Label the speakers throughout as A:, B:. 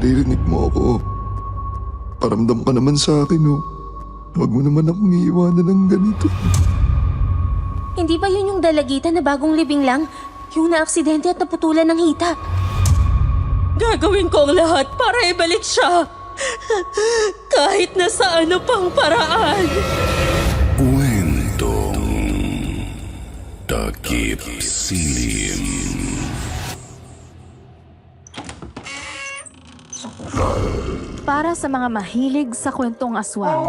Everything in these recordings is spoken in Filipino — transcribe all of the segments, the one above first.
A: naririnig mo ako, paramdam ka naman sa akin, oh. Huwag mo naman akong iiwanan ng ganito.
B: Hindi ba yun yung dalagitan na bagong libing lang? Yung naaksidente at naputulan ng hita?
C: Gagawin ko ang lahat para ibalik siya. Kahit na sa ano pang paraan.
D: Kwentong Takip Silim.
E: Para sa mga mahilig sa kwentong aswang,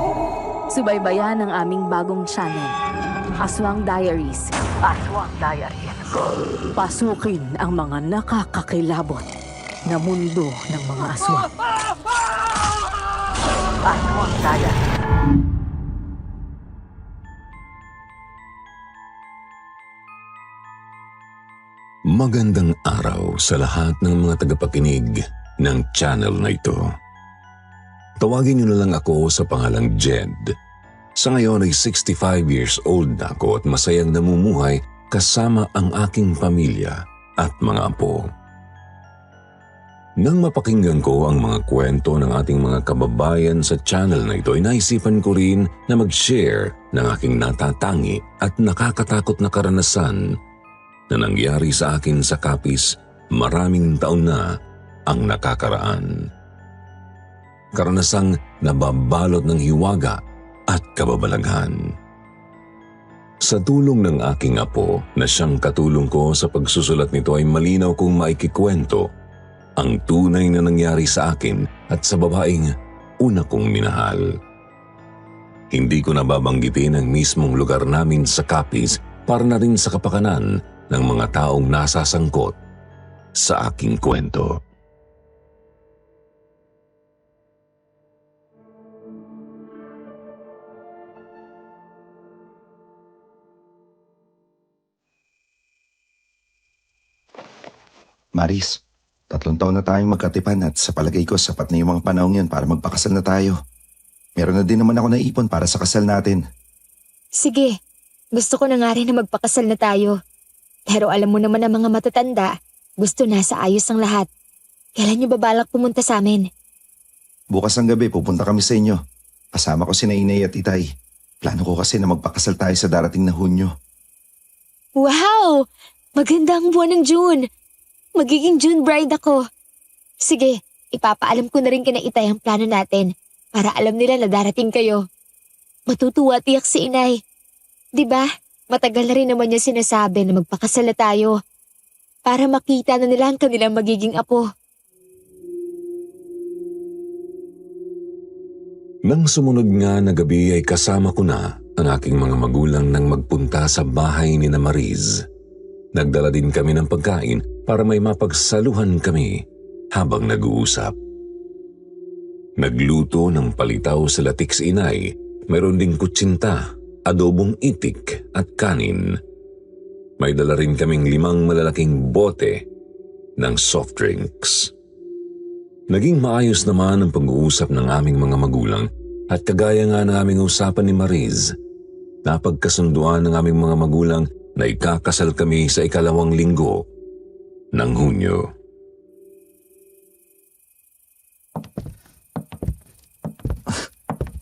E: subaybayan ang aming bagong channel, Aswang Diaries. Aswang Diaries. Pasukin ang mga nakakakilabot na mundo ng mga aswang. Aswang Diaries.
D: Magandang araw sa lahat ng mga tagapakinig ng channel na ito. Tawagin niyo na lang ako sa pangalang Jed. Sa ngayon ay 65 years old na ako at masayang namumuhay kasama ang aking pamilya at mga apo. Nang mapakinggan ko ang mga kwento ng ating mga kababayan sa channel na ito, ay naisipan ko rin na mag-share ng aking natatangi at nakakatakot na karanasan na nangyari sa akin sa Capiz maraming taon na ang nakakaraan. Karanasang nababalot ng hiwaga at kababalaghan. Sa tulong ng aking apo na siyang katulong ko sa pagsusulat nito ay malinaw kong maikikwento ang tunay na nangyari sa akin at sa babaeng una kong minahal. Hindi ko nababanggitin ang mismong lugar namin sa Capiz para na rin sa kapakanan ng mga taong nasasangkot sa aking kwento.
A: Maris, 3 taon na tayong magkatipan at sa palagay ko sapat na yung mga panahon yun para magpakasal na tayo. Meron na din naman ako naipon para sa kasal natin.
F: Sige, gusto ko na nga rin na magpakasal na tayo. Pero alam mo naman ang mga matatanda, gusto na sa ayos ang lahat. Kailan niyo babalak pumunta sa amin?
A: Bukas ng gabi pupunta kami sa inyo. Kasama ko si Nainay at Itay. Plano ko kasi na magpakasal tayo sa darating na Hunyo.
F: Wow! Maganda ang buwan ng June. Magiging June bride ako. Sige, ipapaalam ko na rin kina Itay ang plano natin para alam nila na darating kayo. Matutuwa tiyak si Inay. 'Di ba? Matagal na rin naman niya sinasabi na magpakasal na tayo para makita na nila ang kanilang magiging apo.
D: Nang sumunod nga na gabi ay kasama ko na ang aking mga magulang nang magpunta sa bahay ni na Mariz. Nagdala din kami ng pagkain para may mapagsaluhan kami habang nag-uusap. Nagluto ng palitaw sa latik si Inay, mayroon ding kutsinta, adobong itik at kanin. May dala rin kaming 5 malalaking bote ng soft drinks. Naging maayos naman ang pag-uusap ng aming mga magulang at kagaya nga ng aming usapan ni Mariz, napagkasunduan ng aming mga magulang na ikakasal kami sa 2nd linggo ng Hunyo.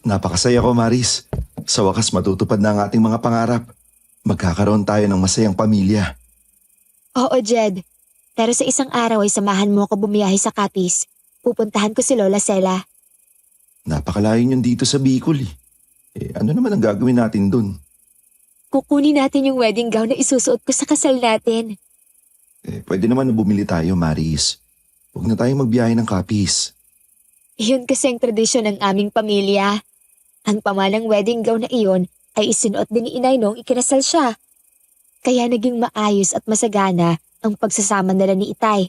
A: Napakasaya ko, Maris. Sa wakas matutupad na ang ating mga pangarap. Magkakaroon tayo ng masayang pamilya.
F: Oo, Jed. Pero sa isang araw ay samahan mo ako bumiyahe sa Capiz. Pupuntahan ko si Lola Sela.
A: Napakalayo yun dito sa Bicol eh. Ano naman ang gagawin natin dun?
F: Kukunin natin yung wedding gown na isusuot ko sa kasal natin.
A: Pwede naman na bumili tayo, Maris. Huwag na tayong magbiyahe ng Capiz.
F: Iyon kasi ang tradisyon ng aming pamilya. Ang pamanang wedding gown na iyon ay isinuot din ni Inay noong ikinasal siya. Kaya naging maayos at masagana ang pagsasama nila ni Itay.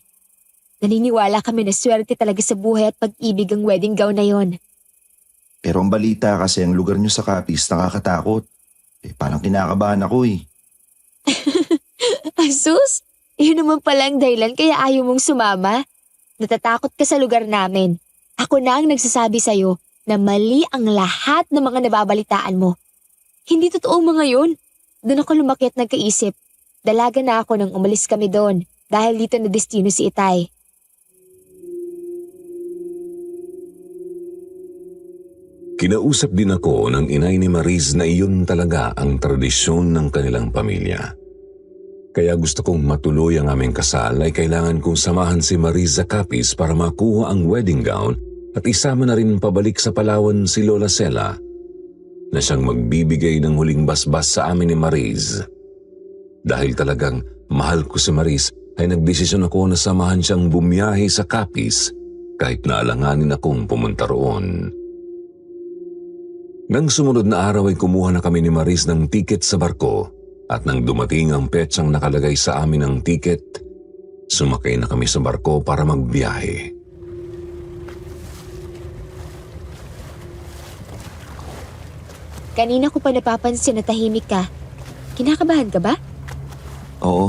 F: Naniniwala kami na swerte talaga sa buhay at pag-ibig ang wedding gown na yon.
A: Pero ang balita kasi ang lugar nyo sa Capiz nakakatakot. Parang kinakabahan ako eh.
F: Asus, yun naman pala ang dahilan kaya ayaw mong sumama. Natatakot ka sa lugar namin. Ako na ang nagsasabi sa'yo na mali ang lahat ng mga nababalitaan mo. Hindi totoo mga yun. Doon ako lumaki at nagkaisip. Dalaga na ako nang umalis kami doon dahil dito na destino si Itay.
D: Kinausap din ako ng inay ni Mariz na iyon talaga ang tradisyon ng kanilang pamilya. Kaya gusto kong matuloy ang aming kasal ay kailangan kong samahan si Mariz sa Capiz para makuha ang wedding gown at isama na rin pabalik sa Palawan si Lola Sela na siyang magbibigay ng huling basbas sa amin ni Mariz. Dahil talagang mahal ko si Mariz ay nagdesisyon ako na samahan siyang bumiyahe sa Capiz kahit naalanganin akong pumunta roon. Nang sumunod na araw ay kumuha na kami ni Mariz ng tiket sa barko at nang dumating ang petsang nakalagay sa amin ng tiket, sumakay na kami sa barko para magbiyahe.
F: Kanina ko pa napapansin na tahimik ka. Kinakabahan ka ba?
A: Oo.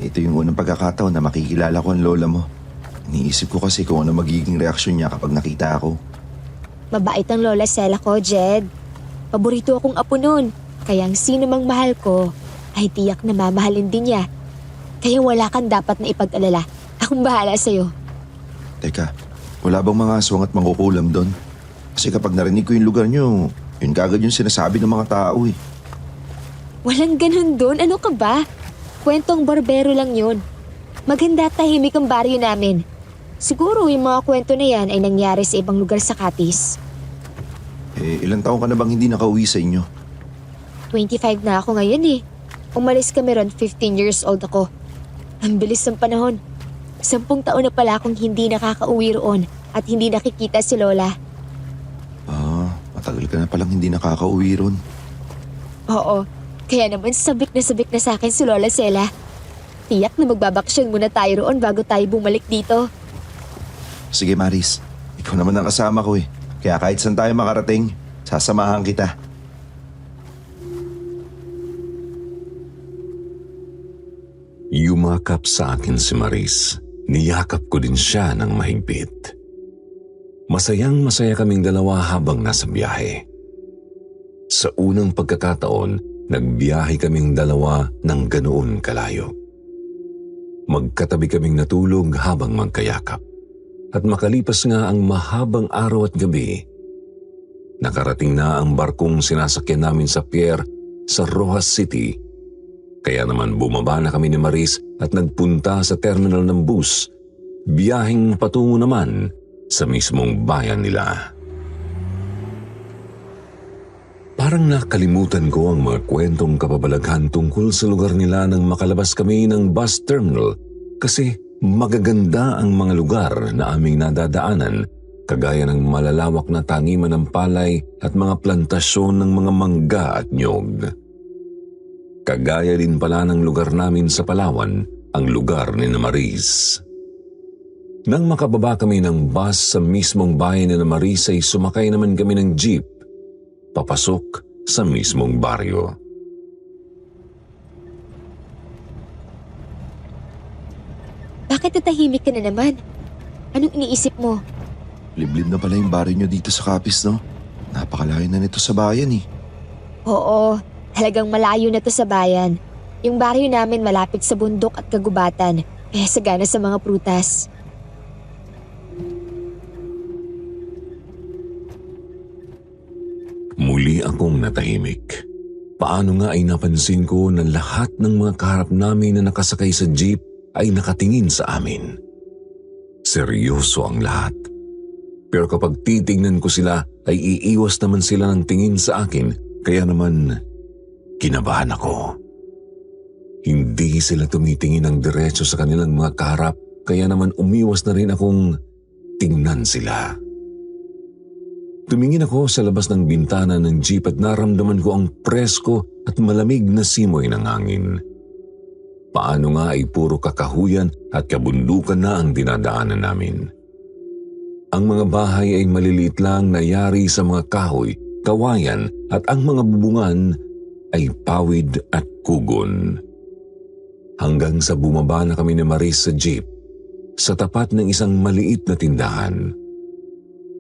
A: Ito yung unang pagkakataon na makikilala ko ang lola mo. Iniisip ko kasi kung ano magiging reaksyon niya kapag nakita ako.
F: Mabait ang Lola Sela ko, Jed. Paborito akong apo nun. Kaya ang sino mang mahal ko ay tiyak na mamahalin din niya. Kaya wala kang dapat na ipag-alala. Akong bahala sa'yo.
A: Teka, wala bang mga aswang at mangkukulam doon? Kasi kapag narinig ko yung lugar niyo, yun kagad yung sinasabi ng mga tao eh.
F: Walang ganun doon. Ano ka ba? Kwentong barbero lang yun. Maganda at tahimik ang baryo namin. Siguro yung mga kwento na yan ay nangyari sa ibang lugar sa Capiz.
A: Ilang taon ka na bang hindi nakauwi sa inyo?
F: 25 na ako ngayon eh. Umalis kami ron 15 years old ako. Ang bilis ng panahon. 10 taon na pala akong hindi nakakauwi roon at hindi nakikita si Lola.
A: Matagal ka na palang hindi nakakauwi ron.
F: Oo, kaya naman sabik na sa akin si Lola Sela. Tiyak na magbabaksyon muna tayo roon bago tayo bumalik dito.
A: Sige Maris, ikaw naman ang kasama ko eh. Kaya kahit saan tayo makarating, sasamahan kita.
D: Yumakap sa akin si Mariz. Niyakap ko din siya ng mahigpit. Masayang-masaya kaming dalawa habang nasa biyahe. Sa unang pagkakataon, nagbiyahe kaming dalawa ng ganoon kalayo. Magkatabi kaming natulog habang magkayakap. At makalipas nga ang mahabang araw at gabi, nakarating na ang barkong sinasakyan namin sa pier sa Rojas City. Kaya naman bumaba na kami ni Mariz at nagpunta sa terminal ng bus, biyaheng patungo naman sa mismong bayan nila. Parang nakalimutan ko ang mga kwentong kababalaghan tungkol sa lugar nila nang makalabas kami ng bus terminal kasi magaganda ang mga lugar na aming nadadaanan, kagaya ng malalawak na tangiman ng palay at mga plantasyon ng mga mangga at nyog. Kagaya din pala ng lugar namin sa Palawan, ang lugar ni Mariz. Nang makababa kami ng bus sa mismong bayan ni Mariz ay sumakay naman kami ng jeep, papasok sa mismong baryo.
F: Bakit natahimik ka na naman? Anong iniisip mo?
A: Liblib na pala yung baryo nyo dito sa Capiz, no? Napakalayo na nito sa bayan eh.
F: Oo, talagang malayo na to sa bayan. Yung baryo namin malapit sa bundok at kagubatan, kaya sagana sa mga prutas.
D: Muli akong natahimik. Paano nga ay napansin ko na lahat ng mga kaharap namin na nakasakay sa jeep ay nakatingin sa amin. Seryoso ang lahat. Pero kapag titignan ko sila ay iiwas naman sila ng tingin sa akin, kaya naman kinabahan ako. Hindi sila tumitingin ng diretso sa kanilang mga kaharap, kaya naman umiwas na rin akong tingnan sila. Tumingin ako sa labas ng bintana ng jeep at naramdaman ko ang presko at malamig na simoy ng hangin. Paano nga ay puro kakahuyan at kabundukan na ang dinadaanan namin. Ang mga bahay ay maliliit lang na yari sa mga kahoy, kawayan at ang mga bubungan ay pawid at kugon. Hanggang sa bumaba na kami ni Mariz sa jeep, sa tapat ng isang maliit na tindahan.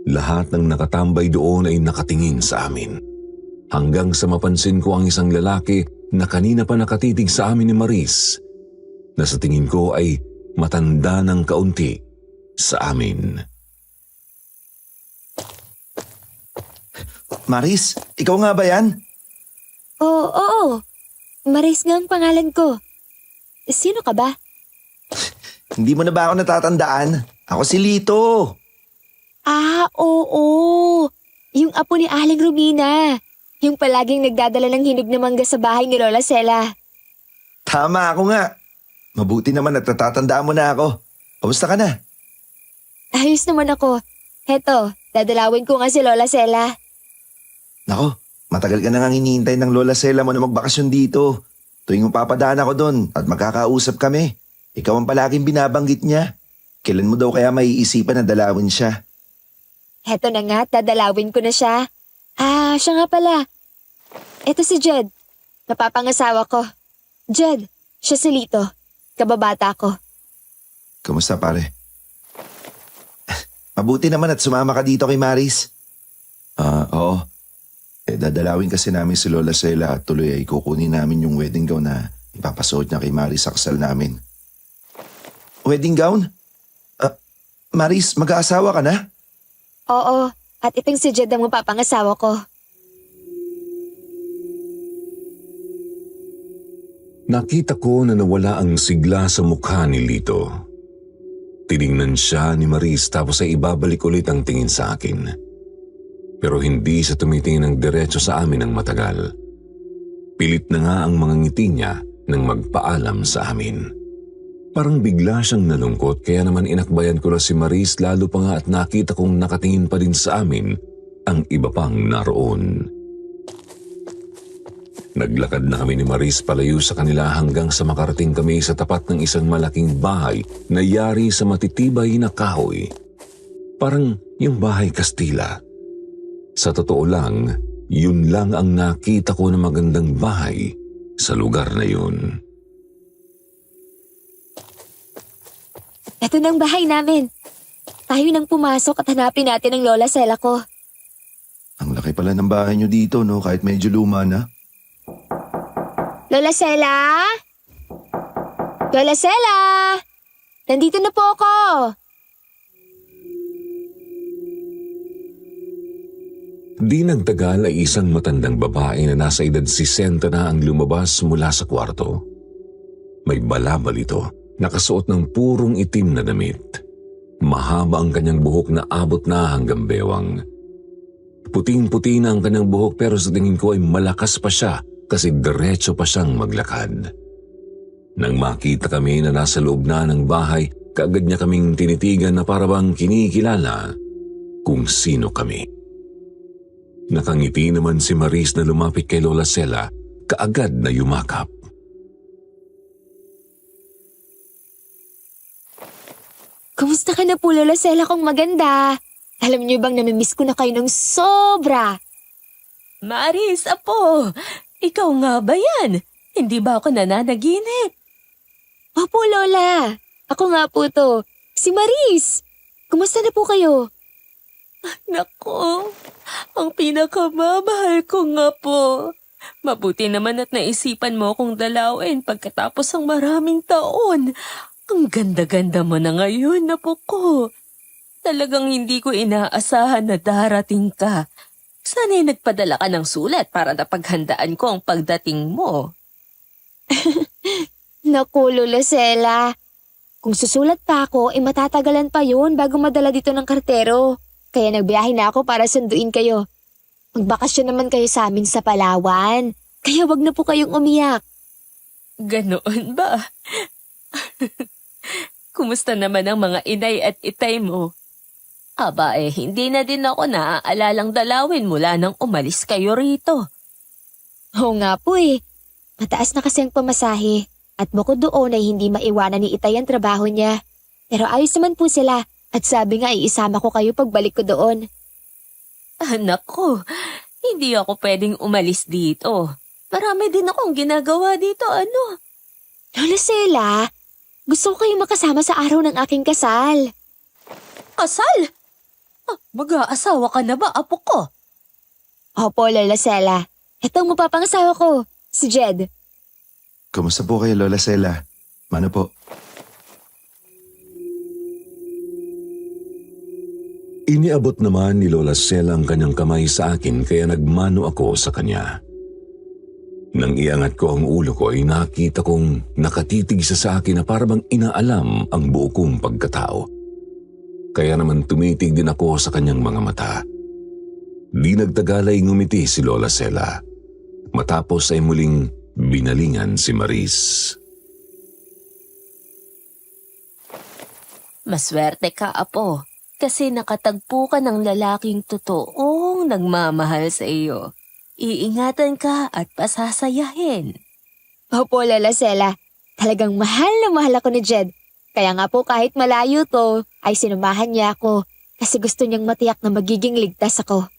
D: Lahat ng nakatambay doon ay nakatingin sa amin. Hanggang sa mapansin ko ang isang lalaki na kanina pa nakatitig sa amin ni Mariz, na sa tingin ko ay matanda ng kaunti sa amin.
A: Maris, ikaw nga ba yan?
F: Oo. Maris nga ang pangalan ko. Sino ka ba?
A: Hindi mo na ba ako natatandaan? Ako si Lito.
F: Oo. Yung apo ni Aling Romina. Yung palaging nagdadala ng hinog na mangga sa bahay ni Lola Sela.
A: Tama ako nga. Mabuti naman at natatandaan mo na ako. Kamusta ka na?
F: Ayos naman ako. Heto, dadalawin ko nga si Lola Sela.
A: Nako, matagal ka na nga hinihintay ng Lola Sela mo na magbakasyon dito. Tuwing mapapadaan ako doon at magkakausap kami. Ikaw ang palaging binabanggit niya. Kailan mo daw kaya maiisipan na dalawin siya?
F: Heto na nga, dadalawin ko na siya. Siya nga pala. Eto si Jed. Napapangasawa ko. Jed, siya si Lito. Kababata ko.
A: Kamusta pare? Mabuti naman at sumama ka dito kay Maris. Oo. Dadalawin kasi namin si Lola Sela at tuloy ay kukunin namin yung wedding gown na ipapasuot niya kay Maris sa kasal namin. Wedding gown? Maris, mag-aasawa ka na?
F: Oo, at itong si Jed ang mapapangasawa ko.
D: Nakita ko na nawala ang sigla sa mukha ni Lito. Tiningnan siya ni Maris tapos ay ibabalik ulit ang tingin sa akin. Pero hindi siya tumitingin ng diretso sa amin ng matagal. Pilit na nga ang mga ngiti niya nang magpaalam sa amin. Parang bigla siyang nalungkot kaya naman inakbayan ko na si Maris lalo pa nga at nakita kong nakatingin pa din sa amin ang iba pang naroon. Naglakad na kami ni Maris palayo sa kanila hanggang sa makarating kami sa tapat ng isang malaking bahay na yari sa matitibay na kahoy. Parang yung bahay Kastila. Sa totoo lang, yun lang ang nakita ko na magandang bahay sa lugar na yun.
F: Ito na ang bahay namin. Tayo nang pumasok at hanapin natin ang Lola Sela ko.
A: Ang laki pala ng bahay niyo dito, no? Kahit medyo luma na.
F: Lola Sela? Lola Sela! Nandito na po ako.
D: Di nagtagal ay isang matandang babae na nasa edad 60 na ang lumabas mula sa kwarto. May balabal ito, nakasuot ng purong itim na damit. Mahaba ang kanyang buhok na abot na hanggang bewang. Puting-puti na ang kanyang buhok pero sa tingin ko ay malakas pa siya kasi diretso pa siyang maglakad. Nang makita kami na nasa loob na ng bahay, kaagad niya kaming tinitigan na para bang kinikilala kung sino kami. Nakangiti naman si Maris na lumapit kay Lola Sela, kaagad na yumakap.
F: Kumusta ka na po, Lola Sela kong maganda? Alam niyo bang namimiss ko na kayo ng sobra?
C: Maris, apo! Ikaw nga ba yan? Hindi ba ako nananaginip?
F: Opo, Lola. Ako nga po to. Si Maris. Kumusta na po kayo?
C: Nako, ang pinakamamahal ko nga po. Mabuti naman at naisipan mo akong dalawin pagkatapos ng maraming taon. Ang ganda-ganda mo na ngayon, apo ko. Talagang hindi ko inaasahan na darating ka. Sana'y nagpadala ka ng sulat para napaghandaan ko ang pagdating mo.
F: Naku, Lola Sela. Kung susulat pa ako, matatagalan pa yun bago madala dito ng kartero. Kaya nagbiyahe na ako para sunduin kayo. Magbakasyon naman kayo sa amin sa Palawan. Kaya wag na po kayong umiyak.
C: Ganoon ba? Kumusta naman ang mga inay at itay mo? Aba hindi na din ako naaalalang dalawin mula nang umalis kayo rito.
F: Oo nga po Mataas na kasi ang pamasahe. At bukod doon ay hindi maiwanan ni Itay ang trabaho niya. Pero ayos naman po sila. At sabi nga isama ko kayo pagbalik ko doon.
C: Anak ko, hindi ako pwedeng umalis dito. Marami din akong ginagawa dito, ano?
F: Lola Sela, gusto ko kayo makasama sa araw ng aking kasal.
C: Kasal? Mag-aasawa ka na ba, apo ko?
F: Opo, Lola Sela. Ito ang mapapangasawa ko, si Jed.
A: Kamusta po kayo, Lola Sela? Mano po?
D: Iniabot naman ni Lola Sela ang kanyang kamay sa akin kaya nagmano ako sa kanya. Nang iangat ko ang ulo ko ay nakita kong nakatitig siya sa akin na parang inaalam ang buo kong pagkatao. Kaya naman tumitig din ako sa kanyang mga mata. Di nagtagal ay ngumiti si Lola Sela. Matapos ay muling binalingan si Maris.
C: Maswerte ka, Apo, kasi nakatagpo ka ng lalaking totoong nagmamahal sa iyo. Iingatan ka at pasasayahin.
F: Opo, Lola Sela. Talagang mahal na mahal ako ni Jed. Kaya nga po kahit malayo to, ay sinumahan niya ako kasi gusto niyang matiyak na magiging ligtas ako.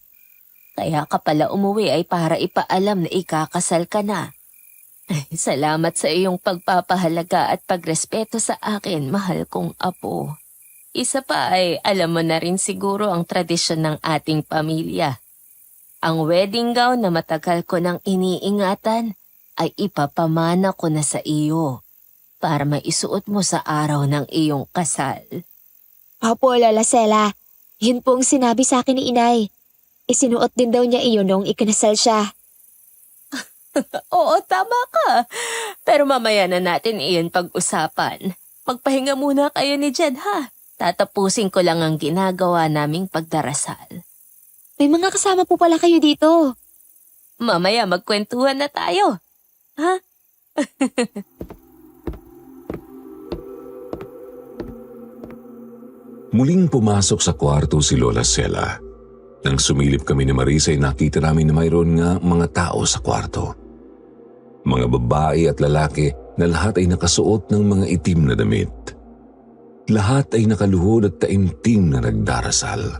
C: Kaya ka pala umuwi ay para ipaalam na ikakasal ka na. Salamat sa iyong pagpapahalaga at pagrespeto sa akin, mahal kong Apo. Isa pa ay alam mo na rin siguro ang tradisyon ng ating pamilya. Ang wedding gown na matagal ko nang iniingatan ay ipapamana ko na sa iyo para maisuot mo sa araw ng iyong kasal.
F: Opo, Lola Sela. Yun pong sinabi sa akin ni Inay. Isinuot din daw niya iyon noong ikinasal siya.
C: Oo, tama ka. Pero mamaya na natin iyon pag-usapan. Magpahinga muna kayo ni Jed, ha? Tatapusin ko lang ang ginagawa naming pagdarasal.
F: May mga kasama po pala kayo dito.
C: Mamaya magkwentuhan na tayo. Ha?
D: Muling pumasok sa kwarto si Lola Sela. Nang sumilip kami ni Marisa ay nakita namin na mayroon nga mga tao sa kwarto. Mga babae at lalaki na lahat ay nakasuot ng mga itim na damit. Lahat ay nakaluhod at taimtim na nagdarasal.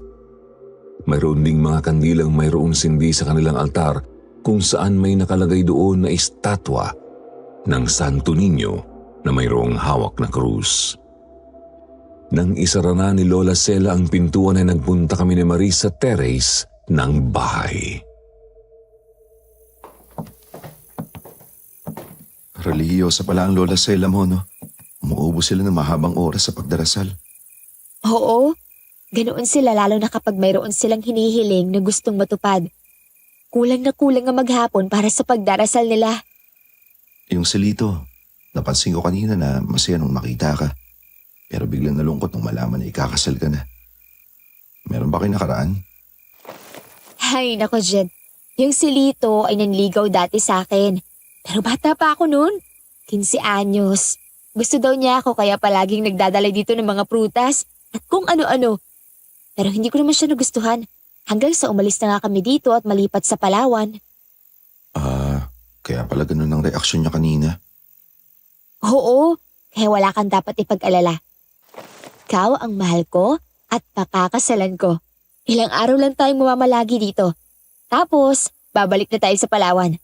D: Mayroon ding mga kandilang mayroong sindi sa kanilang altar kung saan may nakalagay doon na estatwa ng Santo Niño na mayroong hawak na krus. Nang isara na ni Lola Sela ang pintuan ay nagpunta kami ni Maris sa terrace ng bahay.
A: Relihiyosa pala ang Lola Sela mo, no? Umuubos sila ng mahabang oras sa pagdarasal.
F: Oo, ganoon sila lalo na kapag mayroon silang hinihiling na gustong matupad. Kulang na kulang ang maghapon para sa pagdarasal nila.
A: Yung silito, napansin ko kanina na masaya nung makita ka. Pero biglang nalungkot nung malaman na ikakasal ka na. Meron ba kayo nakaraan?
F: Ay, nako Jed. Yung si Lito ay nanligaw dati sa akin. Pero bata pa ako noon. 15 anyos. Gusto daw niya ako kaya palaging nagdadala dito ng mga prutas at kung ano-ano. Pero hindi ko naman siya nagustuhan. Hanggang sa umalis na nga kami dito at malipat sa Palawan.
A: Kaya pala ganun ang reaksyon niya kanina.
F: Oo, kaya wala kang dapat ipag-alala. Ikaw ang mahal ko at pakakasalan ko. Ilang araw lang tayong mamamalagi dito. Tapos, babalik na tayo sa Palawan.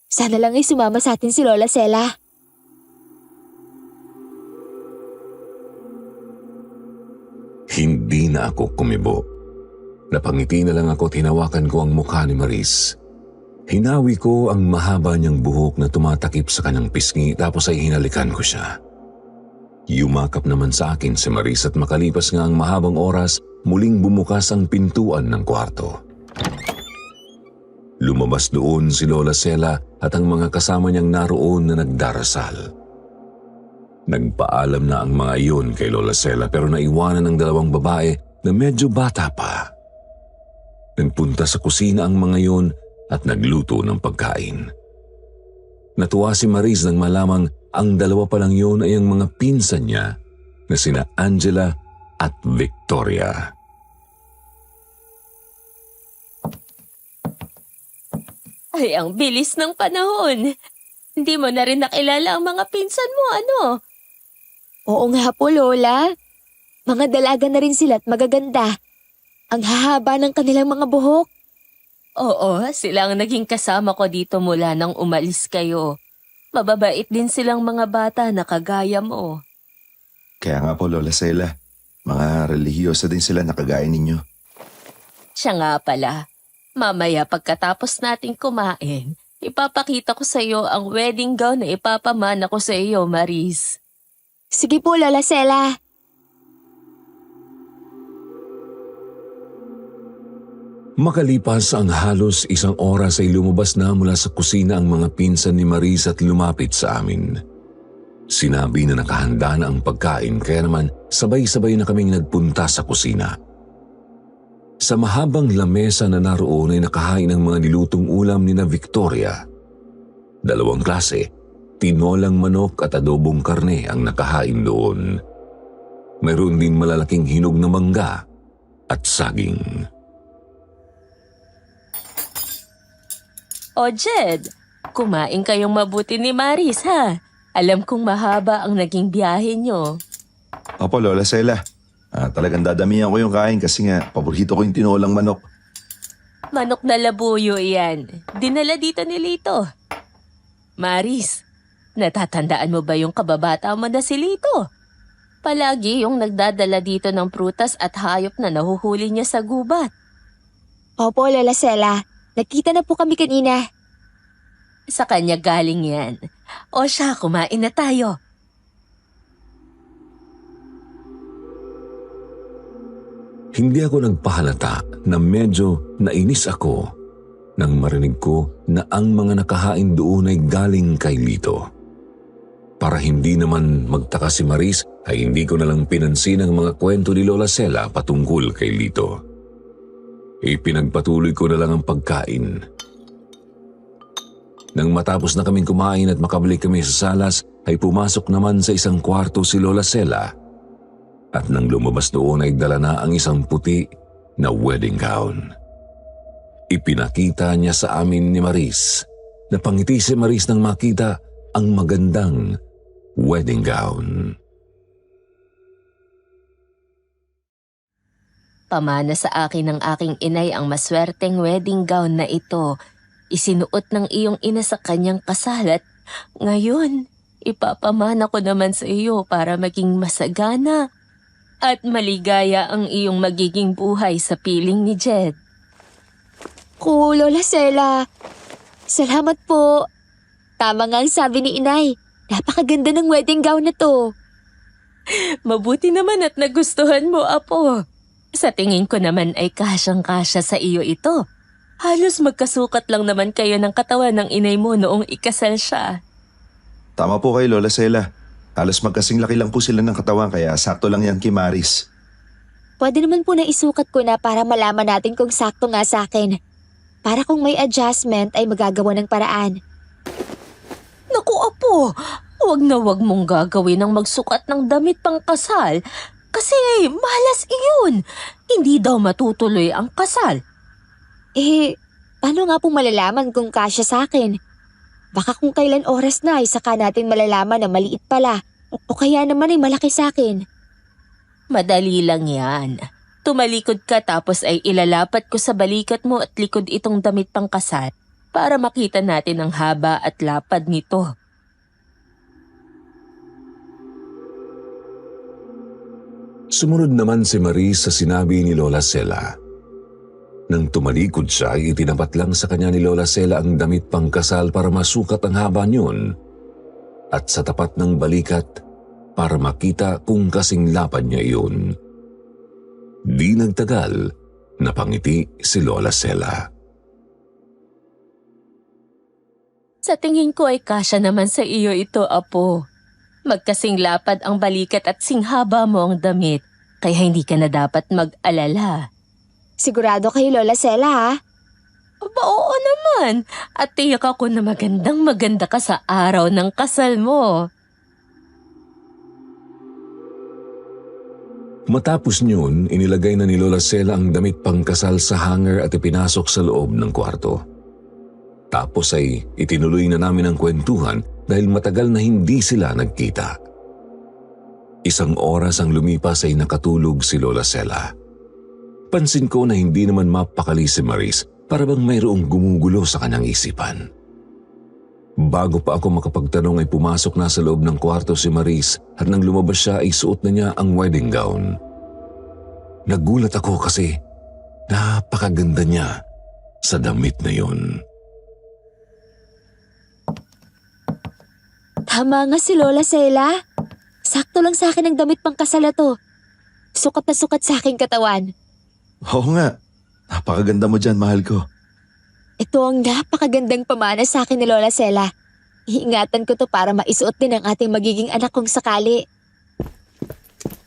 F: Sana lang ay sumama sa atin si Lola Sela.
D: Hindi na ako kumibo. Napangiti na lang ako at hinawakan ko ang mukha ni Maris. Hinawi ko ang mahaba niyang buhok na tumatakip sa kanyang pisngi tapos ay hinalikan ko siya. Yumakap naman sa akin si Maris at makalipas nga ang mahabang oras, muling bumukas ang pintuan ng kwarto. Lumabas doon si Lola Sela at ang mga kasama niyang naroon na nagdarasal. Nagpaalam na ang mga iyon kay Lola Sela pero naiwanan ng dalawang babae na medyo bata pa. Nagpunta sa kusina ang mga iyon at nagluto ng pagkain. Natuwa si Maris nang malamang ang dalawa pa lang yun ay ang mga pinsan niya na sina Angela at Victoria.
C: Ay, ang bilis ng panahon. Hindi mo na rin nakilala ang mga pinsan mo, ano?
F: Oo nga po, Lola. Mga dalaga na rin sila at magaganda. Ang hahaba ng kanilang mga buhok.
C: Oo, sila ang naging kasama ko dito mula nang umalis kayo. Mababait din silang mga bata na kagaya mo.
A: Kaya nga po, Lola Sela, mga relihiyosa din sila na kagaya ninyo.
C: Siya nga pala, mamaya pagkatapos nating kumain, ipapakita ko sa iyo ang wedding gown na ipapamana ko sa iyo, Maris.
F: Sige po, Lola Sela.
D: Makalipas ang halos 1 oras ay lumabas na mula sa kusina ang mga pinsan ni Maris at lumapit sa amin. Sinabi na nakahanda na ang pagkain kaya naman sabay-sabay na kaming nagpunta sa kusina. Sa mahabang lamesa na naroon ay nakahain ang mga nilutong ulam ni na Victoria. 2 klase, tinolang manok at adobong karne ang nakahain doon. Mayroon din malalaking hinog na mangga at saging.
C: O Jed, kumain kayong mabuti ni Maris ha. Alam kong mahaba ang naging biyahe nyo.
A: Opo, Lola Sela. Talagang dadamihan ko yung kain kasi nga paborito ko yung tinolang manok.
C: Manok na labuyo yan. Dinala dito ni Lito. Maris, natatandaan mo ba yung kababata mo na si Lito? Palagi yung nagdadala dito ng prutas at hayop na nahuhuli niya sa gubat.
F: Opo, Lola Sela. Nakita na po kami kanina.
C: Sa kanya galing yan. O siya, kumain na tayo.
D: Hindi ako nagpahalata na medyo nainis ako nang marinig ko na ang mga nakahain doon ay galing kay Lito. Para hindi naman magtaka si Maris ay hindi ko nalang pinansin ang mga kwento ni Lola Sela patungkol kay Lito. Ipinagpatuloy ko na lang ang pagkain. Nang matapos na kaming kumain at makabalik kami sa salas ay pumasok naman sa isang kwarto si Lola Sela. At nang lumabas doon ay dala na ang isang puti na wedding gown. Ipinakita niya sa amin ni Maris. Napangiti si Maris nang makita ang magandang wedding gown.
C: Pamana sa akin ng aking inay ang maswerteng wedding gown na ito. Isinuot ng iyong ina sa kanyang kasal at ngayon, ipapamana ko naman sa iyo para maging masagana at maligaya ang iyong magiging buhay sa piling ni Jed.
F: Lola Sela. Salamat po. Tama nga ang sabi ni Inay. Napakaganda ng wedding gown na to.
C: Mabuti naman at nagustuhan mo, Apo. Sa tingin ko naman ay kasyang-kasya sa iyo ito. Halos magkasukat lang naman kayo ng katawan ng inay mo noong ikasal siya.
A: Tama po kay Lola Sela. Halos magkasing laki lang po sila ng katawan kaya sakto lang yan kay Maris.
F: Pwede naman po na isukat ko na para malaman natin kung sakto nga sa akin. Para kung may adjustment ay magagawa ng paraan.
C: Naku, Apo, wag mong gagawin ang magsukat ng damit pang kasal kasi malas iyon. Hindi daw matutuloy ang kasal.
F: Paano nga pong malalaman kung kasya sa akin? Baka kung kailan oras na ay saka natin malalaman na maliit pala o kaya naman ay malaki sa akin.
C: Madali lang yan. Tumalikod ka tapos ay ilalapat ko sa balikat mo at likod itong damit pang kasal para makita natin ang haba at lapad nito.
D: Sumunod naman si Maris sa sinabi ni Lola Sela. Nang tumalikod siya ay itinapat lang sa kanya ni Lola Sela ang damit pang kasal para masukat ang haba niyon at sa tapat ng balikat para makita kung kasing lapad niya iyon. Di nagtagal, napangiti si Lola Sela.
C: Sa tingin ko ay kasya naman sa iyo ito, Apo. Magkasing lapad ang balikat at singhaba mo ang damit, kaya hindi ka na dapat mag-alala.
F: Sigurado kayo, Lola Sela, ha?
C: Aba, oo naman. At tiyak ako na maganda ka sa araw ng kasal mo.
D: Matapos niyon, inilagay na ni Lola Sela ang damit pang kasal sa hanger at ipinasok sa loob ng kwarto. Tapos ay itinuloy na namin ang kwentuhan dahil matagal na hindi sila nagkita. 1 oras ang lumipas ay nakatulog si Lola Sela. Pansin ko na hindi naman mapakali si Maris para bang mayroong gumugulo sa kanyang isipan. Bago pa ako makapagtanong ay pumasok na sa loob ng kwarto si Maris at nang lumabas siya ay suot na niya ang wedding gown. Nagulat ako kasi napakaganda niya sa damit na yun.
F: Tama nga si Lola Sela. Sakto lang sa akin ang damit pang kasal na to. Sukat na sukat sa aking katawan.
A: Oo nga. Napakaganda mo dyan, mahal ko.
F: Ito ang napakagandang pamana sa akin ni Lola Sela. Iingatan ko to para maisuot din ang ating magiging anak kung sakali.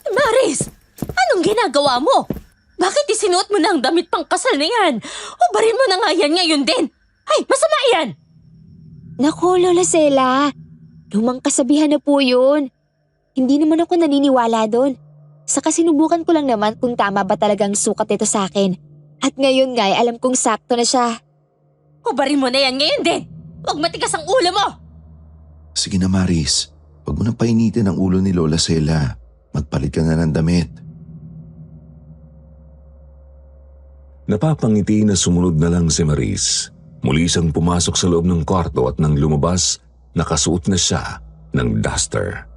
C: Maris! Anong ginagawa mo? Bakit isinuot mo na ang damit pang kasal na yan? Ubarin mo na nga yan ngayon din! Ay, masama yan!
F: Naku, Lola Sela. Lumang kasabihan na po yun. Hindi naman ako naniniwala doon. Saka sinubukan ko lang naman kung tama ba talagang sukat ito sa akin. At ngayon nga, alam kong sakto na siya.
C: Ubarin mo na yan ngayon din! Huwag matigas ang ulo mo!
A: Sige na, Maris. Huwag mo nang painitin ang ulo ni Lola Sela. Magpalit ka na ng damit.
D: Napapangiti na sumunod na lang si Maris. Muli siyang pumasok sa loob ng kwarto at nang lumabas, nakasuot na siya ng duster.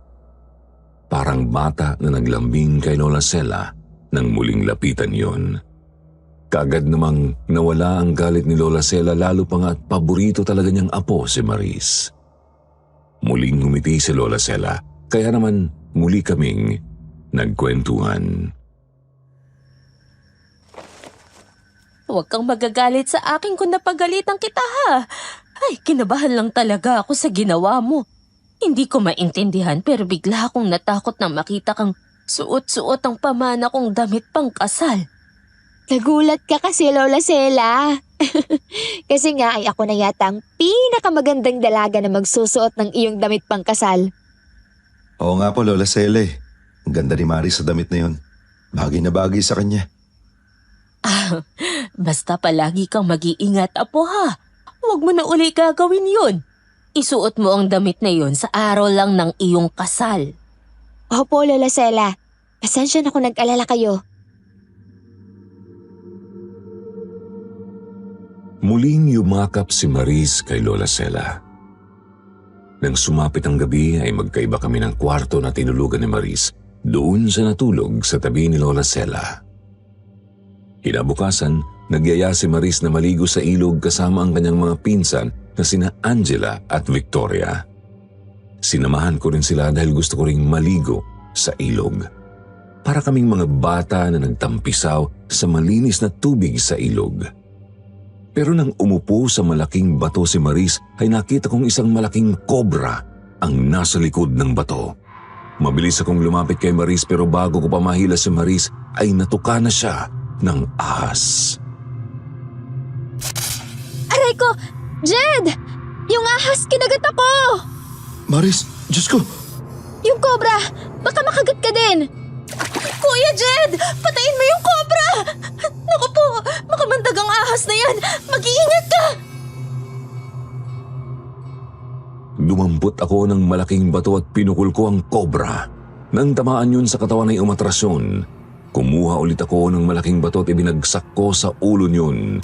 D: Parang bata na naglambing kay Lola Sela nang muling lapitan yon. Kaagad namang nawala ang galit ni Lola Sela, lalo pa nga at paborito talaga niyang apo si Maris. Muling ngumiti si Lola Sela, kaya naman muli kaming nagkwentuhan.
C: Huwag kang magagalit sa akin kung napagalitan kita ha. Ay, kinabahan lang talaga ako sa ginawa mo. Hindi ko maintindihan pero bigla akong natakot nang makita kang suot-suot ang pamana kong damit pang kasal.
F: Nagulat ka kasi, Lola Sela. Kasi nga ay ako na yata ang pinakamagandang dalaga na magsusuot ng iyong damit pang kasal.
A: Oo nga po, Lola Sela eh. Ang ganda ni Maris sa damit na yun. Bagay na bagay sa kanya.
C: Basta palagi kang mag-iingat, apo ha. Huwag mo na uli gagawin yun. Isuot mo ang damit na yun sa araw lang ng iyong kasal.
F: Opo, Lola Sela. Pasensya na kung nag-alala kayo.
D: Muling yumakap si Maris kay Lola Sela. Nang sumapit ang gabi ay magkaiba kami ng kwarto na tinulugan ni Maris. Doon siya natulog sa tabi ni Lola Sela. Kinabukasan, nagyaya si Maris na maligo sa ilog kasama ang kanyang mga pinsan na sina Angela at Victoria. Sinamahan ko rin sila dahil gusto ko ring maligo sa ilog. Para kaming mga bata na nagtampisaw sa malinis na tubig sa ilog. Pero nang umupo sa malaking bato si Maris ay nakita kong isang malaking kobra ang nasa likod ng bato. Mabilis akong lumapit kay Maris pero bago ko pa mahila si Maris ay natuka na siya ng ahas.
F: Aray ko! Jed! Yung ahas, kinagat ako!
A: Maris, Diyos ko!
F: Yung cobra! Baka makagat ka din!
C: Kuya Jed! Patayin mo yung cobra! Naku po! Makamandag ang ahas na yan! Mag-iingat ka!
D: Lumampot ako ng malaking bato at pinukul ko ang kobra. Nang tamaan yun sa katawan ay umatrasyon. Kumuha ulit ako ng malaking bato at ibinagsak ko sa ulo niyon.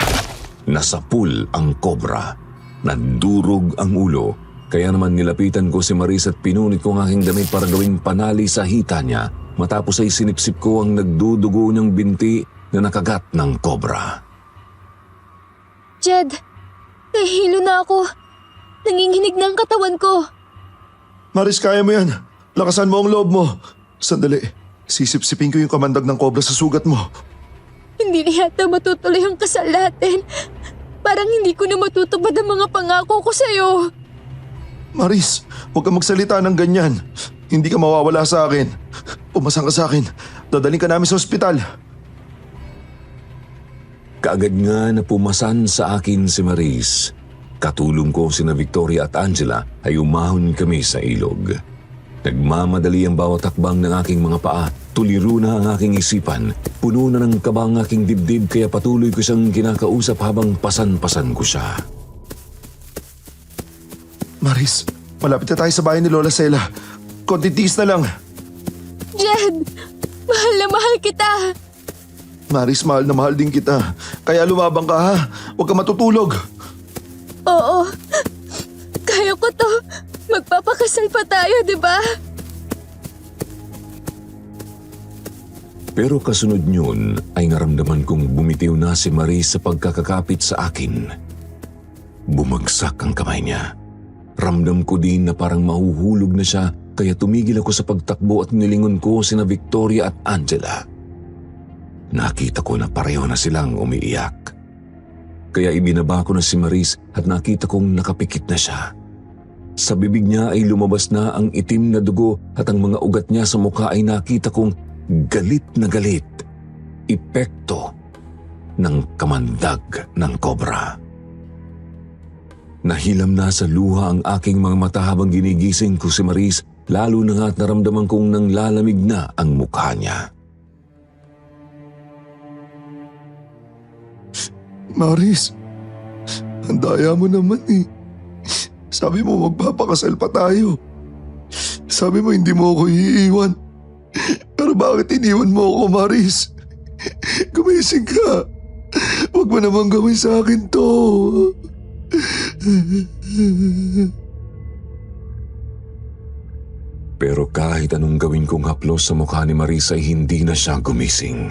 D: Nasapul ang kobra. Nadurog ang ulo. Kaya naman nilapitan ko si Maris at pinunit ko ang aking damit para gawing panali sa hita niya. Matapos ay sinipsip ko ang nagdudugo niyang binti na nakagat ng kobra.
F: Jed, nahihilo na ako. Nanginginig na ang katawan ko.
A: Maris, kaya mo yan. Lakasan mo ang loob mo. Sandali, sisipsipin ko yung kamandag ng kobra sa sugat mo.
F: Hindi na yata matutuloy ang kasal natin. Parang hindi ko na matutupad ang mga pangako ko sa'yo.
A: Maris, huwag kang magsalita ng ganyan. Hindi ka mawawala sa akin. Pumasang ka sa akin. Dadaling ka namin sa ospital.
D: Kaagad nga na pumasan sa akin si Maris. Katulong ko sina Victoria at Angela ay umahon kami sa ilog. Nagmamadali ang bawat hakbang ng aking mga paa. Tuliro na ang aking isipan. Puno na ng kaba ang aking dibdib kaya patuloy ko siyang kinakausap habang pasan-pasan ko siya.
A: Maris, malapit na tayo sa bahay ni Lola Sela. Konting tiis na lang.
F: Jed, mahal na mahal kita.
A: Maris, mahal na mahal din kita. Kaya lumabang ka ha. Huwag ka matutulog.
F: Oo, kaya ko to. Magpapakasal pa tayo, di ba?
D: Pero kasunod yun ay naramdaman kong bumitiw na si Maris sa pagkakakapit sa akin. Bumagsak ang kamay niya. Ramdam ko din na parang mahuhulog na siya kaya tumigil ako sa pagtakbo at nilingon ko sina Victoria at Angela. nakita ko na pareho na silang umiiyak. Kaya ibinaba ko na si Maris at nakita kong nakapikit na siya. Sa bibig niya ay lumabas na ang itim na dugo at ang mga ugat niya sa mukha ay nakita kong galit na galit. Epekto ng kamandag ng kobra. Nahilam na sa luha ang aking mga mata habang ginigising ko si Maris, lalo na nga at naramdaman kong nanglalamig na ang mukha niya.
A: Maris, ang daya mo naman eh. Sabi mo magpapakasal pa tayo. Sabi mo hindi mo ako iiwan. Pero bakit iniwan mo ako, Maris? Gumising ka. Huwag mo naman gawin sa akin to.
D: Pero kahit anong gawin kong haplos sa mukha ni Maris ay hindi na siya gumising.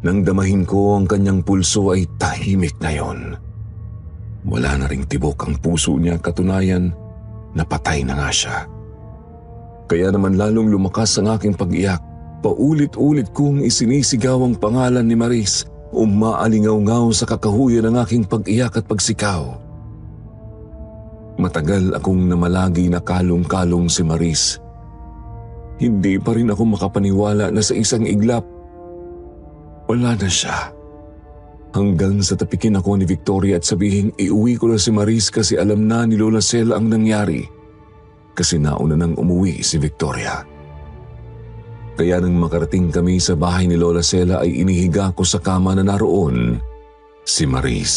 D: Nang damahin ko ang kanyang pulso ay tahimik na yon. Wala na ring tibok ang puso niya, katunayan na patay na nga siya. Kaya naman lalong lumakas ang aking pag-iyak. Paulit-ulit kong isinisigaw ang pangalan ni Maris. Umaalingaw-ngaw sa kakahuyan ng aking pag-iyak at pagsigaw. Matagal akong namalagi na kalong-kalong si Maris. Hindi pa rin ako makapaniwala na sa isang iglap, wala na siya. Hanggang sa tapikin ako ni Victoria at sabihin iuwi ko na si Maris kasi alam na ni Lola Sel ang nangyari. Kasi nauna nang umuwi si Victoria. Kaya nang makarating kami sa bahay ni Lola Sela ay inihiga ko sa kama na naroon si Maris.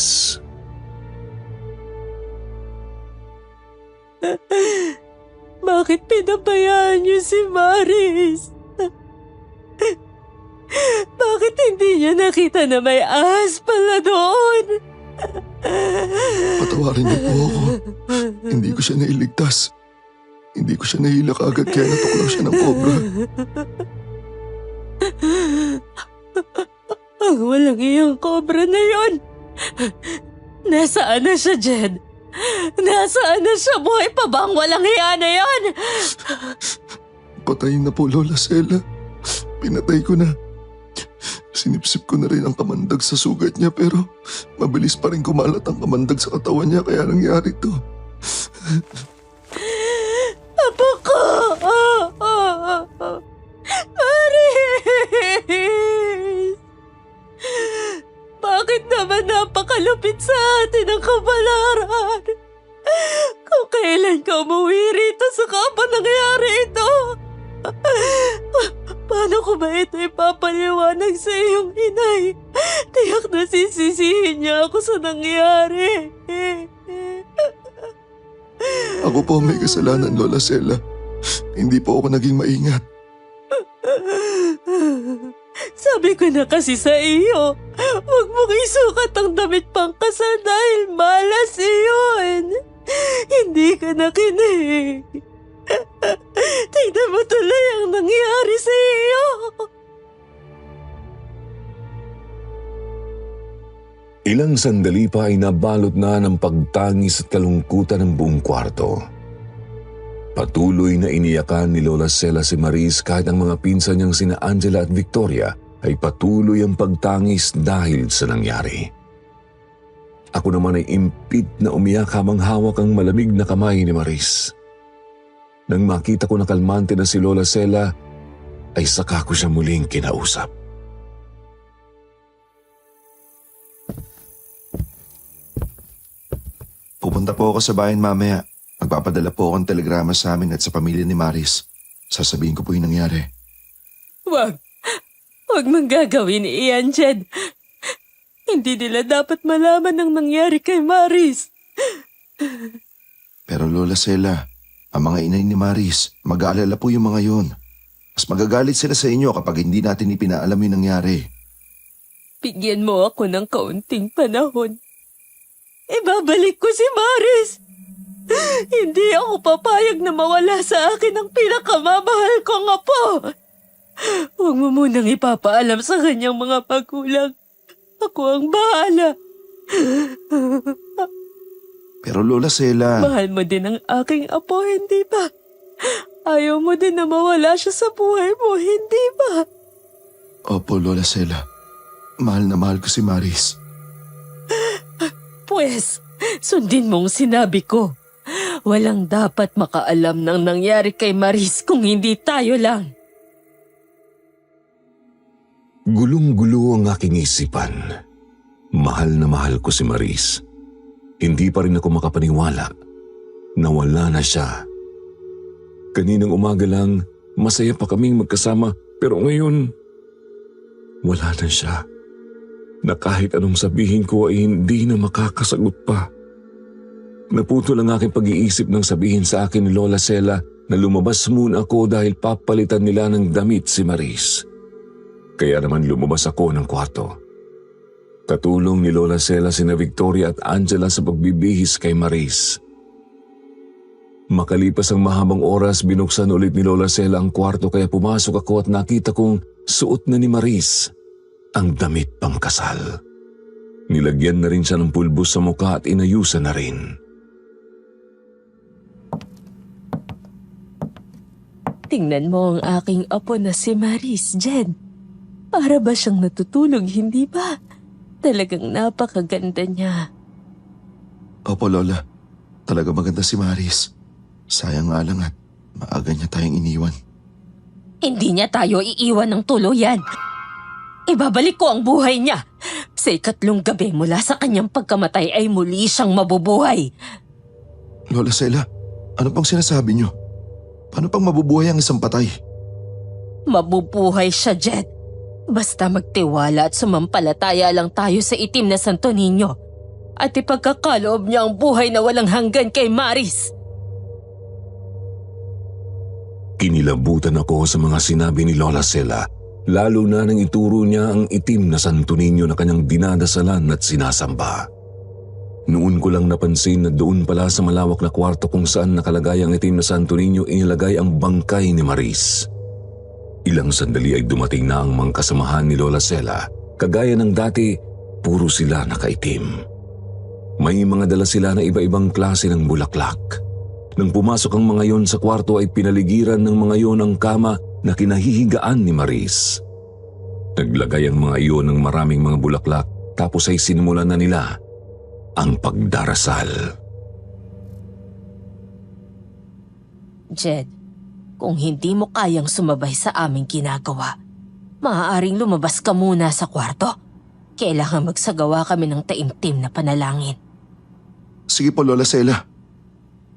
C: Bakit pinabayaan niyo si Maris? Bakit hindi niya nakita na may ahas pala doon?
A: Patawarin niyo po ako. Hindi ko siya nailigtas. Hindi ko siya nahila agad kaya natuklaw siya ng kobra.
C: Ang walang iyang kobra na yon. Nasaan na siya, Jed? Nasaan na siya? Buhay pa ba ang walang hiya na yon?
A: Patayin na po, Lola Sela. Pinatay ko na. Sinipsip ko na rin ang kamandag sa sugat niya pero mabilis pa rin kumalat ang kamandag sa katawan niya kaya nangyari to.
C: Apo ko! Maris! Bakit naman napakalupit sa atin ang kabalaran? Kung kailan ka umuwi rito sa kapag nangyari ito? Paano ko ba ito ipapaliwanag sa iyong inay? Tiyak na sisisihin niya ako sa nangyari.
A: Ako po may kasalanan, Lola Sela. Hindi po ako naging maingat.
C: Sabi ko na kasi sa iyo, huwag mong isukat ang damit pang kasal dahil malas iyon. Hindi ka nakinig. Tingnan mo tuloy ang nangyari sa iyo.
D: Ilang sandali pa ay nabalot na ng pagtangis at kalungkutan ng buong kwarto. Patuloy na iniyakan ni Lola Sela si Maris kahit ang mga pinsan niyang sina Angela at Victoria ay patuloy ang pagtangis dahil sa nangyari. Ako naman ay impit na umiyak habang hawak ang malamig na kamay ni Maris. Nang makita ko na kalmante na si Lola Sela, ay saka ko siya muling kinausap.
A: Pupunta po ako sa bayan mamaya. Magpapadala po akong telegrama sa amin at sa pamilya ni Maris. Sasabihin ko po yung nangyari.
C: Wag mong gagawin iyan, Jed. Hindi nila dapat malaman ang nangyari kay Maris.
A: Pero Lola Sela, ang mga inay ni Maris, mag-aalala po yung mga yun. Mas magagalit sila sa inyo kapag hindi natin ipinaalam yung nangyari.
C: Bigyan mo ako ng kaunting panahon. Ibabalik ko si Maris. Hindi ako papayag na mawala sa akin ang pinakamamahal kong apo. Huwag mo munang ipapaalam sa kanyang mga magulang. Ako ang bahala.
A: Pero Lola Sela,
C: Mahal mo din ang aking apo, hindi ba? Ayaw mo din na mawala siya sa buhay mo, hindi ba?
A: opo Lola Sela, Mahal na mahal ko si Maris.
C: Pwes, sundin mong sinabi ko. Walang dapat makaalam ng nangyari kay Maris kung hindi tayo lang.
D: Gulong-gulo ang aking isipan. Mahal na mahal ko si Maris. Hindi pa rin ako makapaniwala na wala na siya. Kaninang umaga lang, masaya pa kaming magkasama, pero ngayon, wala na siya. Na kahit anong sabihin ko ay hindi na makakasagot pa. Naputol ang aking pag-iisip nang sabihin sa akin ni Lola Sela na lumabas muna ako dahil papalitan nila ng damit si Maris. Kaya naman lumabas ako ng kwarto. Katulong ni Lola Sela sina Victoria at Angela sa pagbibihis kay Maris. Makalipas ang mahabang oras, binuksan ulit ni Lola Sela ang kwarto kaya pumasok ako at nakita kong suot na ni Maris ang damit pangkasal. Nilagyan na rin siya ng pulbos sa mukha at inayusan na rin.
C: Tingnan mo ang aking apo na si Maris, Jed. Para ba siyang natutulog, hindi ba? Talagang napakaganda niya.
A: Opo, Lola. Talaga maganda si Maris. Sayang nga lang at maaga niya tayong iniwan.
C: Hindi niya tayo iiwan ng tuluyan. Ibabalik ko ang buhay niya. Sa 3 gabi mula sa kanyang pagkamatay ay muli siyang mabubuhay.
A: Lola Sela, ano pang sinasabi niyo? Paano pang mabubuhay ang isang patay?
C: Mabubuhay siya, Jed. Basta magtiwala at sumampalataya lang tayo sa itim na Santo Niño. At ipagkakaloob niya ang buhay na walang hanggan kay Maris.
D: Kinilabutan ako sa mga sinabi ni Lola Sela, lalo na nang ituro niya ang itim na Santo Niño na kanyang dinadasalan at sinasamba. Noon ko lang napansin na doon pala sa malawak na kwarto kung saan nakalagay ang itim na Santo Niño inilagay ang bangkay ni Maris. Ilang sandali ay dumating na ang mga kasamahan ni Lola Sela. Kagaya ng dati, puro sila nakaitim. May mga dala sila na iba-ibang klase ng bulaklak. Nang pumasok ang mga yon sa kwarto ay pinaligiran ng mga yon ang kama na kinahihigaan ni Maris. Naglagay ang mga iyon ng maraming mga bulaklak tapos ay sinimulan na nila ang pagdarasal.
C: Jed, kung hindi mo kayang sumabay sa aming ginagawa, maaaring lumabas ka muna sa kwarto. Kailangan magsagawa kami ng taimtim na panalangin.
A: Sige po, Lola Sela.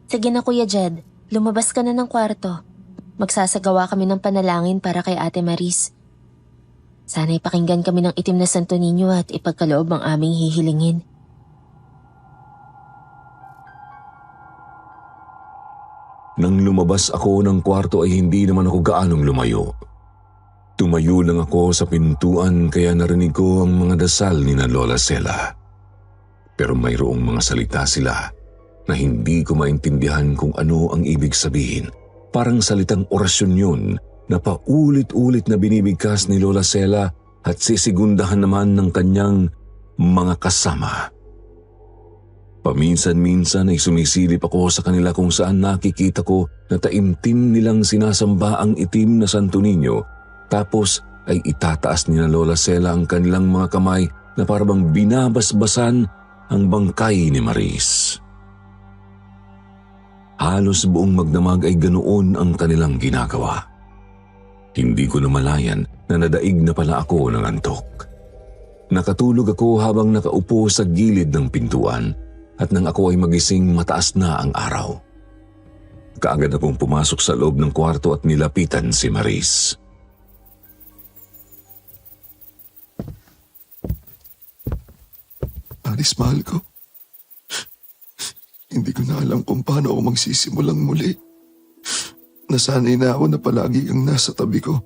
B: Sige na Kuya Jed, lumabas ka na ng kwarto. Magsasagawa kami ng panalangin para kay Ate Maris. Sana'y pakinggan kami ng itim na Santo Niño at ipagkaloob ang aming hihilingin.
D: Nang lumabas ako ng kwarto ay hindi naman ako gaanong lumayo. Tumayo lang ako sa pintuan kaya narinig ko ang mga dasal ni na Lola Sela. Pero mayroong mga salita sila na hindi ko maintindihan kung ano ang ibig sabihin. Parang salitang orasyon yun na paulit-ulit na binibigkas ni Lola Sela at sisigundahan naman ng kanyang mga kasama. Paminsan-minsan ay sumisilip ako sa kanila kung saan nakikita ko na taimtim nilang sinasamba ang itim na Santo Niño, tapos ay itataas ni na Lola Sela ang kanilang mga kamay na parang binabasbasan ang bangkay ni Maris. Halos buong magdamag ay ganoon ang kanilang ginagawa. Hindi ko namalayan na nadaig na pala ako ng antok. Nakatulog ako habang nakaupo sa gilid ng pintuan. At nang ako ay magising, mataas na ang araw. Kaagad akong pumasok sa loob ng kwarto at nilapitan si Maris.
A: Maris, mahal ko. Hindi ko na alam kung paano ako magsisimulang muli. Nasanay na ako na palagi kang nasa tabi ko.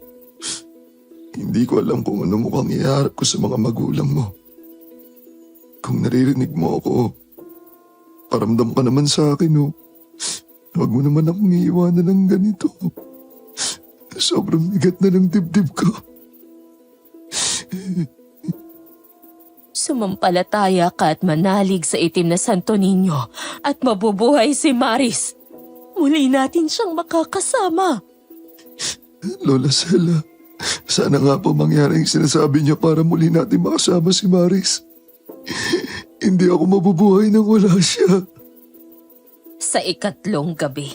A: Hindi ko alam kung ano mukhang iharap ko sa mga magulang mo. Kung naririnig mo ako, paramdam ka naman sa akin, oh. Huwag mo naman akong iiwanan ng ganito. Sobrang bigat na ng dibdib ko.
C: Sumampalataya ka at manalig sa itim na Santo Niño at mabubuhay si Maris. Muli natin siyang makakasama.
A: Lola Sela, Sana nga po mangyari yung sinasabi niya para muli natin makasama si Maris. Hindi ako mabubuhay nang wala siya.
C: Sa ikatlong gabi,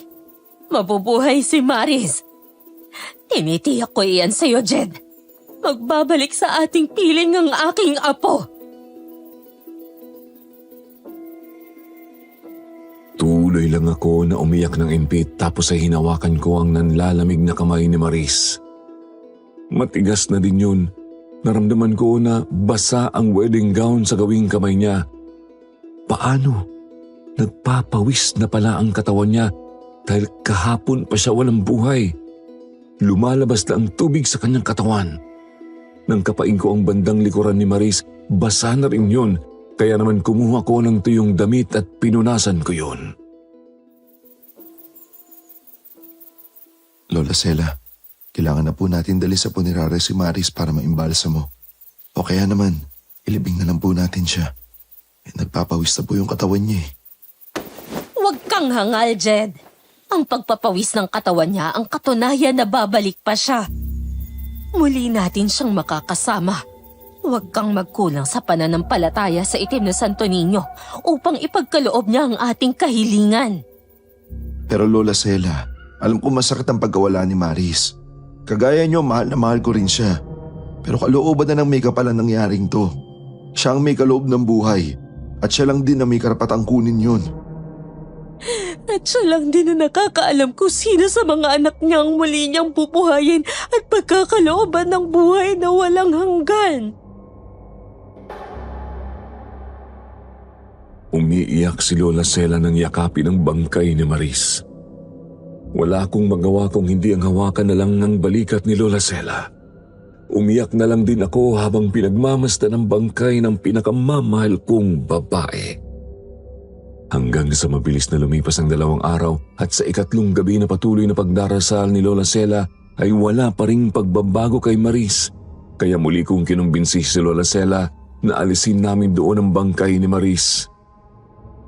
C: mabubuhay si Maris. Tinitiyak ko iyan sa'yo, Jed. Magbabalik sa ating piling ang aking apo.
D: Tuloy lang ako na umiyak ng impit tapos ay hinawakan ko ang nanlalamig na kamay ni Maris. Matigas na din yun. Naramdaman ko na basa ang wedding gown sa gawing kamay niya. Paano? Nagpapawis na pala ang katawan niya dahil kahapon pa siya walang buhay. Lumalabas na ang tubig sa kanyang katawan. Nang kapain ko ang bandang likuran ni Maris, basa na rin yun. Kaya naman kumuha ko ng tuyong damit at pinunasan ko yun.
A: Lola Sela, kailangan na po natin dali sa punerarya si Maris para maimbalsa mo. O kaya naman, ilibing na lang po natin siya. Nagpapawis na po yung katawan niya eh.
C: Huwag kang hangal, Jed. Ang pagpapawis ng katawan niya ang katunayan na babalik pa siya. Muli natin siyang makakasama. Huwag kang magkulang sa pananampalataya sa itim na Santo Niño upang ipagkaloob niya ang ating kahilingan.
A: Pero Lola Sela, alam ko masakit ang pagkawala ni Maris. Kagaya niyo, mahal na mahal ko rin siya. Pero kalooban na ng may kapalan nangyaring to. Siya ang may kaloob ng buhay at siya lang din na may karapatang kunin yun.
C: At siya lang din na nakakaalam kung sino sa mga anak niya ang muli niyang bubuhayin at pagkakalooban ng buhay na walang hanggan.
D: Umiiyak si Lola Sela nang yakapin ang bangkay ni Maris. Wala akong magawa kung hindi ang hawakan na lang ng balikat ni Lola Sela. Umiyak na lang din ako habang pinagmamasdan ang bangkay ng pinakamamahal kong babae. Hanggang sa mabilis na lumipas ang 2 araw at sa ikatlong gabi na patuloy na pagdarasal ni Lola Sela ay wala pa ring pagbabago kay Maris. Kaya muli kong kinumbinsi si Lola Sela na alisin namin doon ang bangkay ni Maris.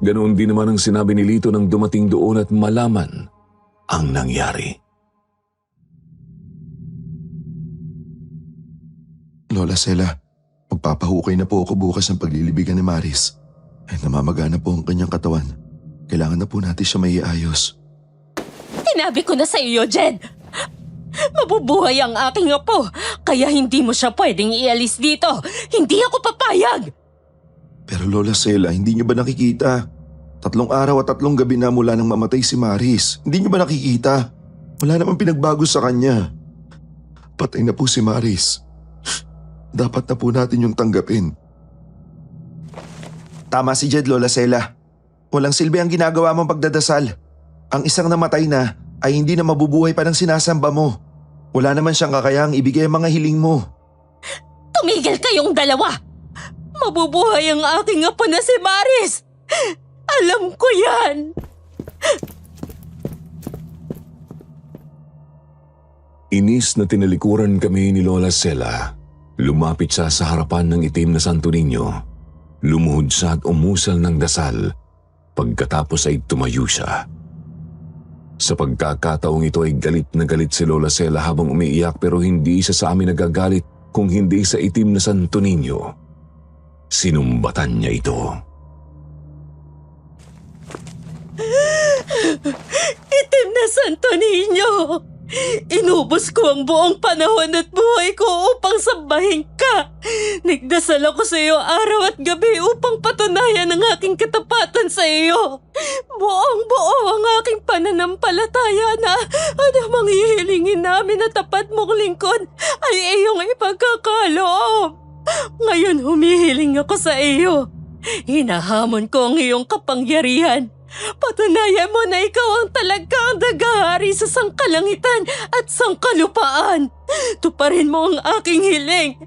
D: Ganoon din naman ang sinabi ni Lito nang dumating doon at malaman ang nangyari.
A: Lola Sela, magpapahukay na po ako bukas ng paglilibigan ni Maris. Ay namamagana po ang kanyang katawan. Kailangan na po natin siya maiayos.
C: Sinabi ko na sa iyo, Jed. Mabubuhay ang aking apo, kaya hindi mo siya pwedeng ialis dito. Hindi ako papayag.
A: Pero Lola Sela, hindi niyo ba nakikita? 3 araw at 3 gabi na mula nang mamatay si Maris. Hindi niyo ba nakikita? Wala namang pinagbago sa kanya. Patay na po si Maris. Dapat na po natin yung tanggapin. Tama si Jed, Lola Sela. Walang silbi ang ginagawa mong pagdadasal. Ang isang namatay na ay hindi na mabubuhay pa ng sinasamba mo. Wala naman siyang kakayahang ibigay ang mga hiling mo.
C: Tumigil kayong dalawa. Mabubuhay ang aking apo na si Maris. Alam ko yan.
D: Inis na tinalikuran kami ni Lola Sela. Lumapit siya sa harapan ng itim na Santo Niño. Lumuhod siya at umusal ng dasal. Pagkatapos ay tumayo siya. Sa pagkakataong ito ay galit na galit si Lola Sela habang umiiyak pero hindi siya sa amin nagagalit kung hindi sa itim na Santo Niño. Sinumbatan niya ito.
C: Itim na Santo Niño. Inubos ko ang buong panahon at buhay ko upang sambahin ka. Nagdasal ako sa iyo araw at gabi upang patunayan ang aking katapatan sa iyo. Buong-buo ang aking pananampalataya na anumang hihilingin namin na tapat mong lingkod ay iyong ipagkakaloob. Ngayon humihiling ako sa iyo. Hinahamon ko ang iyong kapangyarihan. Patunayan mo na ikaw ang talagang dagahari sa sangkalangitan at sangkalupaan. Tuparin mo ang aking hiling.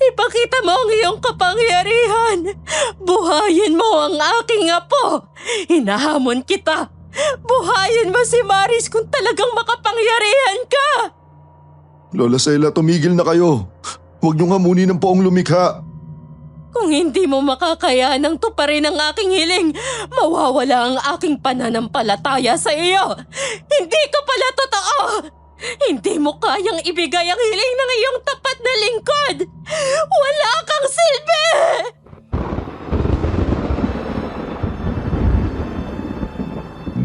C: Ipakita mo ang iyong kapangyarihan. Buhayin mo ang aking apo. Hinahamon kita. Buhayin mo si Maris kung talagang makapangyarihan ka.
A: Lola Sela, tumigil na kayo. Huwag niyong hamunin ng poong lumikha.
C: Kung hindi mo makakayanang tuparin ang aking hiling, mawawala ang aking pananampalataya sa iyo. Hindi ka pala totoo! Hindi mo kayang ibigay ang hiling ng iyong tapat na lingkod! Wala kang silbi!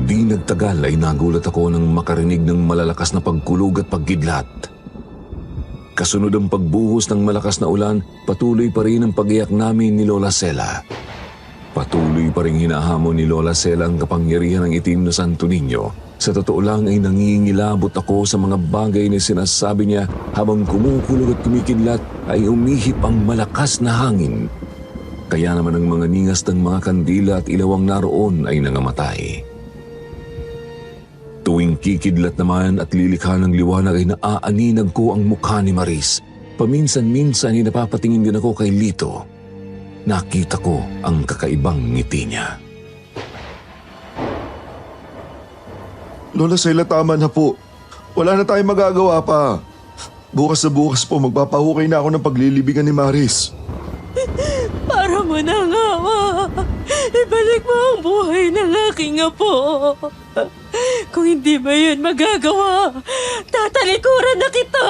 D: Di nagtagal ay nagulat ako nang makarinig ng malalakas na pagkulog at paggidlat. Kasunod ang pagbuhos ng malakas na ulan, patuloy pa rin ang pag-iyak namin ni Lola Sela. Patuloy pa rin hinahamon ni Lola Sela ang kapangyarihan ng itim na Santo Niño. Sa totoo lang ay nangingilabot ako sa mga bagay na sinasabi niya habang kumukulog at kumikidlat ay umihip ang malakas na hangin. Kaya naman ang mga ningas ng mga kandila at ilawang naroon ay nangamatay. Tuwing kikidlat naman at lilikha ng liwanag ay naaaninag ko ang mukha ni Maris. Paminsan-minsan ay napapatingin din ako kay Lito. Nakita ko ang kakaibang ngiti niya.
A: Lola Sela, tama na po. Wala na tayong magagawa pa. Bukas na bukas po magpapahukay na ako ng paglilibigan ni Maris.
C: Para mo na nga, Ma. Ibalik mo ang buhay ng aking apo. Kung hindi ba yun magagawa, tatalikuran na kita.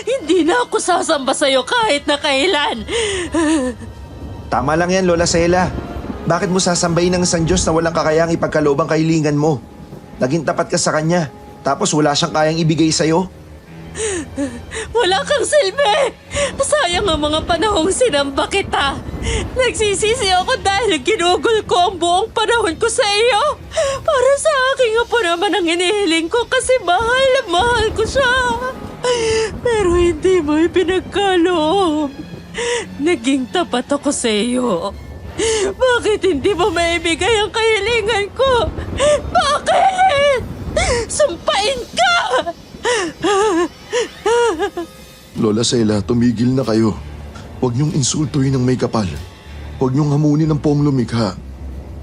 C: Hindi na ako sasamba sa'yo kahit na kailan.
A: Tama lang yan, Lola Sela. Bakit mo sasambayin ng San Diyos na walang kakayang ipagkaloob ang kahilingan mo? Naging tapat ka sa kanya, tapos wala siyang kayang ibigay sa'yo?
C: Wala kang silbi! Sayang ang mga panahong sinamba kita. Nagsisisi ako dahil ginugol ko ang buong panahon ko sa iyo. Para sa aking apo naman ang inihiling ko kasi mahal na mahal ko siya. Pero hindi mo ipinagkaloob. Naging tapat ako sa iyo. Bakit hindi mo maibigay ang kahilingan ko? Bakit? Sumpain ka!
A: Lola Sela, tumigil na kayo. Huwag niyong insultuhin ng may kapal. Huwag niyong hamunin ng poong lumikha.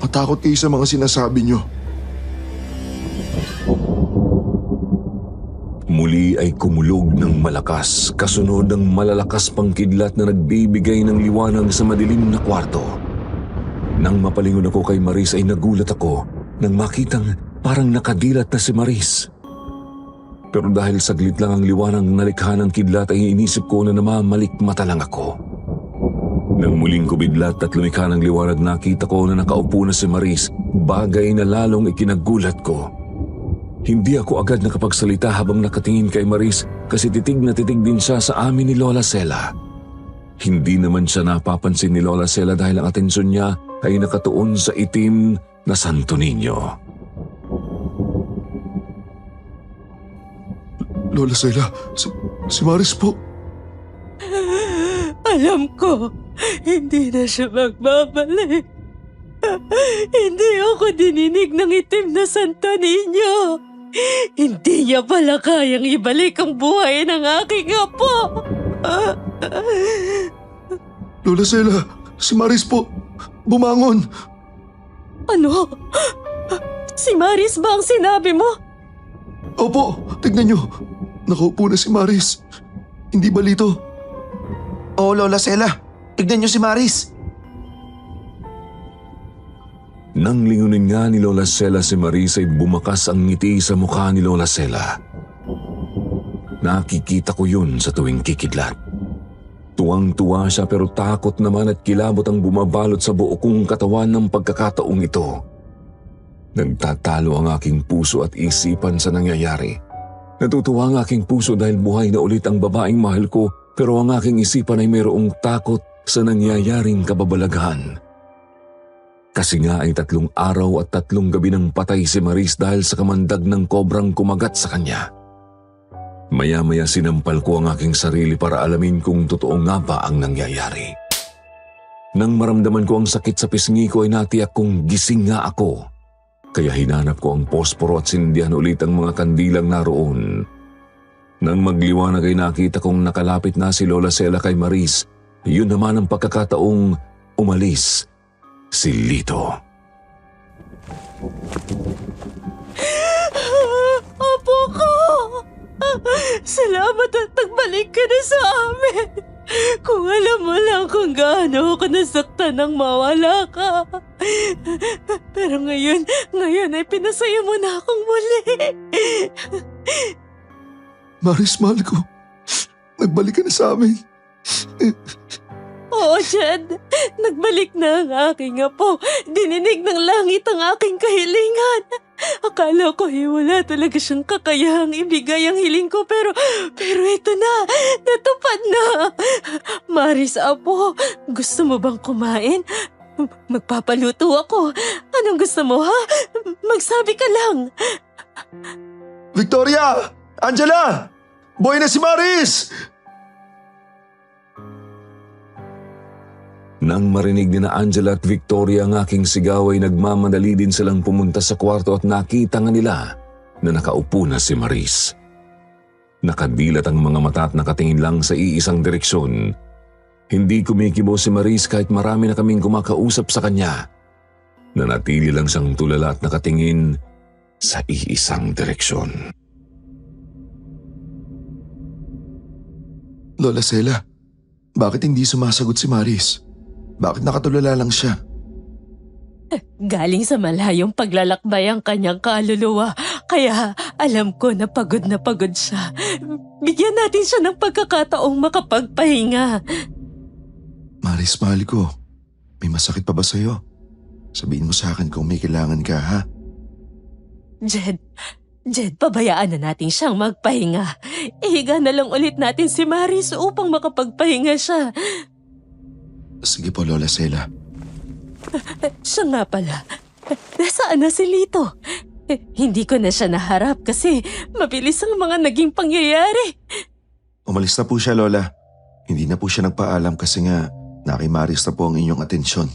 A: Matakot kayo sa mga sinasabi niyo.
D: Muli ay kumulog ng malakas, kasunod ng malalakas pang kidlat na nagbibigay ng liwanag sa madilim na kwarto. Nang mapalingon ako kay Maris ay nagulat ako nang makitang parang nakadilat na si Maris. Pero dahil saglit lang ang liwanag nalikha ng kidlat ay inisip ko na namamalikmata lang ako. Nang muling kubidlat at lumikha ng liwanag nakita ko na nakaupo na si Maris, bagay na lalong ikinagulat ko. Hindi ako agad nakapagsalita habang nakatingin kay Maris kasi titig na titig din siya sa amin ni Lola Sela. Hindi naman siya napapansin ni Lola Sela dahil ang atensyon niya ay nakatuon sa itim na Santo Niño.
A: Lola Sela, si Maris po.
C: Alam ko, hindi na siya magbabalik. Hindi ako dininig ng itim na Santo Niño. Hindi niya pala kayang ibalik ang buhay ng aking apo.
A: Lola Sela, si Maris po. Bumangon.
C: Ano? Si Maris ba ang sinabi mo?
A: Opo, tignan niyo. Nakaupo na si Maris. Hindi ba Lito? Oo, Lola Sela. Tignan niyo si Maris.
D: Nang lingunin nga ni Lola Sela si Maris ay bumakas ang ngiti sa mukha ni Lola Sela. Nakikita ko yun sa tuwing kikidlat. Tuwang-tuwa siya pero takot naman at kilabot ang bumabalot sa buo kong katawan ng pagkakataong ito. Nagtatalo ang aking puso at isipan sa nangyayari. Natutuwa ang aking puso dahil buhay na ulit ang babaeng mahal ko pero ang aking isipan ay mayroong takot sa nangyayaring kababalaghan. Kasi nga ay 3 araw at 3 gabi nang patay si Maris dahil sa kamandag ng kobrang kumagat sa kanya. Maya-maya sinampal ko ang aking sarili para alamin kung totoo nga ba ang nangyayari. Nang maramdaman ko ang sakit sa pisngi ko ay natiyak kong gising nga ako. Kaya hinanap ko ang posporo at sindihan ulit ang mga kandilang naroon. Nang magliwanag ay nakita kong nakalapit na si Lola Sela kay Maris. Yun naman ang pagkakataong umalis si Lito.
C: Apo ko! Salamat at nagbalik ka na sa amin. Kung alam mo lang kung gaano ako nasaktan nang mawala ka. Pero ngayon ay pinasaya mo na akong muli.
A: Maris, mahal ko. Nagbalik ka na sa amin.
C: Oo, Jed. Nagbalik na ang aking apo. Dininig ng langit ang aking kahilingan. Akala ko wala talaga siyang kakayahang ibigay ang hiling ko pero ito na. Natupad na. Maris, apo, gusto mo bang kumain? Magpapaluto ako. Anong gusto mo, ha? Magsabi ka lang.
A: Victoria! Angela! Boy na si Maris!
D: Nang marinig ni na Angela at Victoria ang aking sigaw ay nagmamadali din silang pumunta sa kwarto at nakita nga nila na nakaupo na si Maris. Nakadilat ang mga mata at nakatingin lang sa iisang direksyon. Hindi kumikibo si Maris kahit marami na kaming kumakausap sa kanya. Nanatili lang siyang tulala at nakatingin sa iisang direksyon.
A: Lola Sela, bakit hindi sumasagot si Maris? Bakit nakatulala lang siya?
C: Galing sa malayong paglalakbay ang kanyang kaluluwa, kaya alam ko na pagod siya. Bigyan natin siya ng pagkakataong makapagpahinga.
A: Maris, mahal ko. May masakit pa ba sa'yo? Sabihin mo sa akin kung may kailangan ka, ha?
C: Jed, pabayaan na natin siyang magpahinga. Ihiga na lang ulit natin si Maris upang makapagpahinga siya.
A: Sige po, Lola Sela.
C: Siya nga pala. Nasaan na si Lito? Hindi ko na siya naharap kasi mabilis ang mga naging pangyayari.
A: Umalis na po siya, Lola. Hindi na po siya nagpaalam kasi nga na kay Maris na po ang inyong atensyon.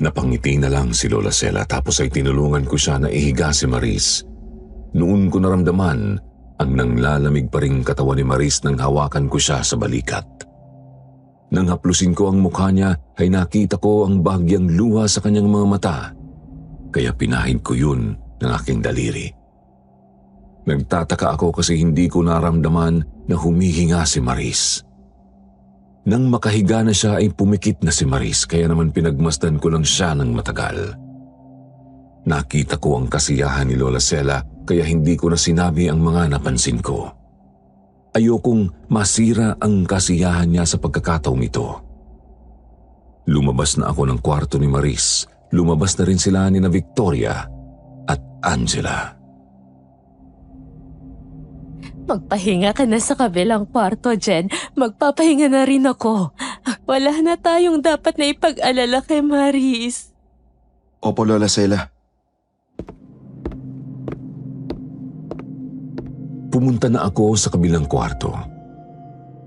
D: Napangiti na lang si Lola Sela tapos ay tinulungan ko siya na ihiga si Maris. Noon ko naramdaman ang nanglalamig pa ring katawan ni Maris nang hawakan ko siya sa balikat. Nang haplusin ko ang mukha niya ay nakita ko ang bahagyang luha sa kanyang mga mata, kaya pinahid ko yun ng aking daliri. Nagtataka ako kasi hindi ko naramdaman na humihinga si Maris. Nang makahiga na siya ay pumikit na si Maris kaya naman pinagmasdan ko lang siya ng matagal. Nakita ko ang kasiyahan ni Lola Sela kaya hindi ko na sinabi ang mga napansin ko. Ayokong masira ang kasiyahan niya sa pagkakataong ito. Lumabas na ako ng kwarto ni Maris. Lumabas na rin sila ni na Victoria at Angela.
C: Magpahinga ka na sa kabilang kwarto, Jen. Magpapahinga na rin ako. Wala na tayong dapat na ipag-alala kay Maris.
A: Opo, Lola Sela.
D: Pumunta na ako sa kabilang kwarto.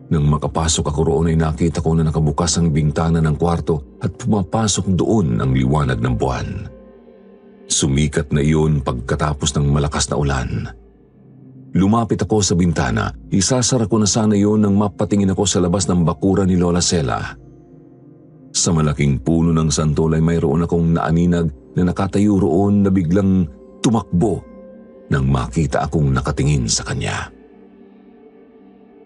D: Nang makapasok ako roon ay nakita ko na nakabukas ang bintana ng kwarto at pumapasok doon ang liwanag ng buwan. Sumikat na iyon pagkatapos ng malakas na ulan. Lumapit ako sa bintana, isasara ko na sana iyon nang mapatingin ako sa labas ng bakura ni Lola Sela. Sa malaking puno ng santol ay mayroon akong naaninag na nakatayo roon na biglang tumakbo nang makita akong nakatingin sa kanya.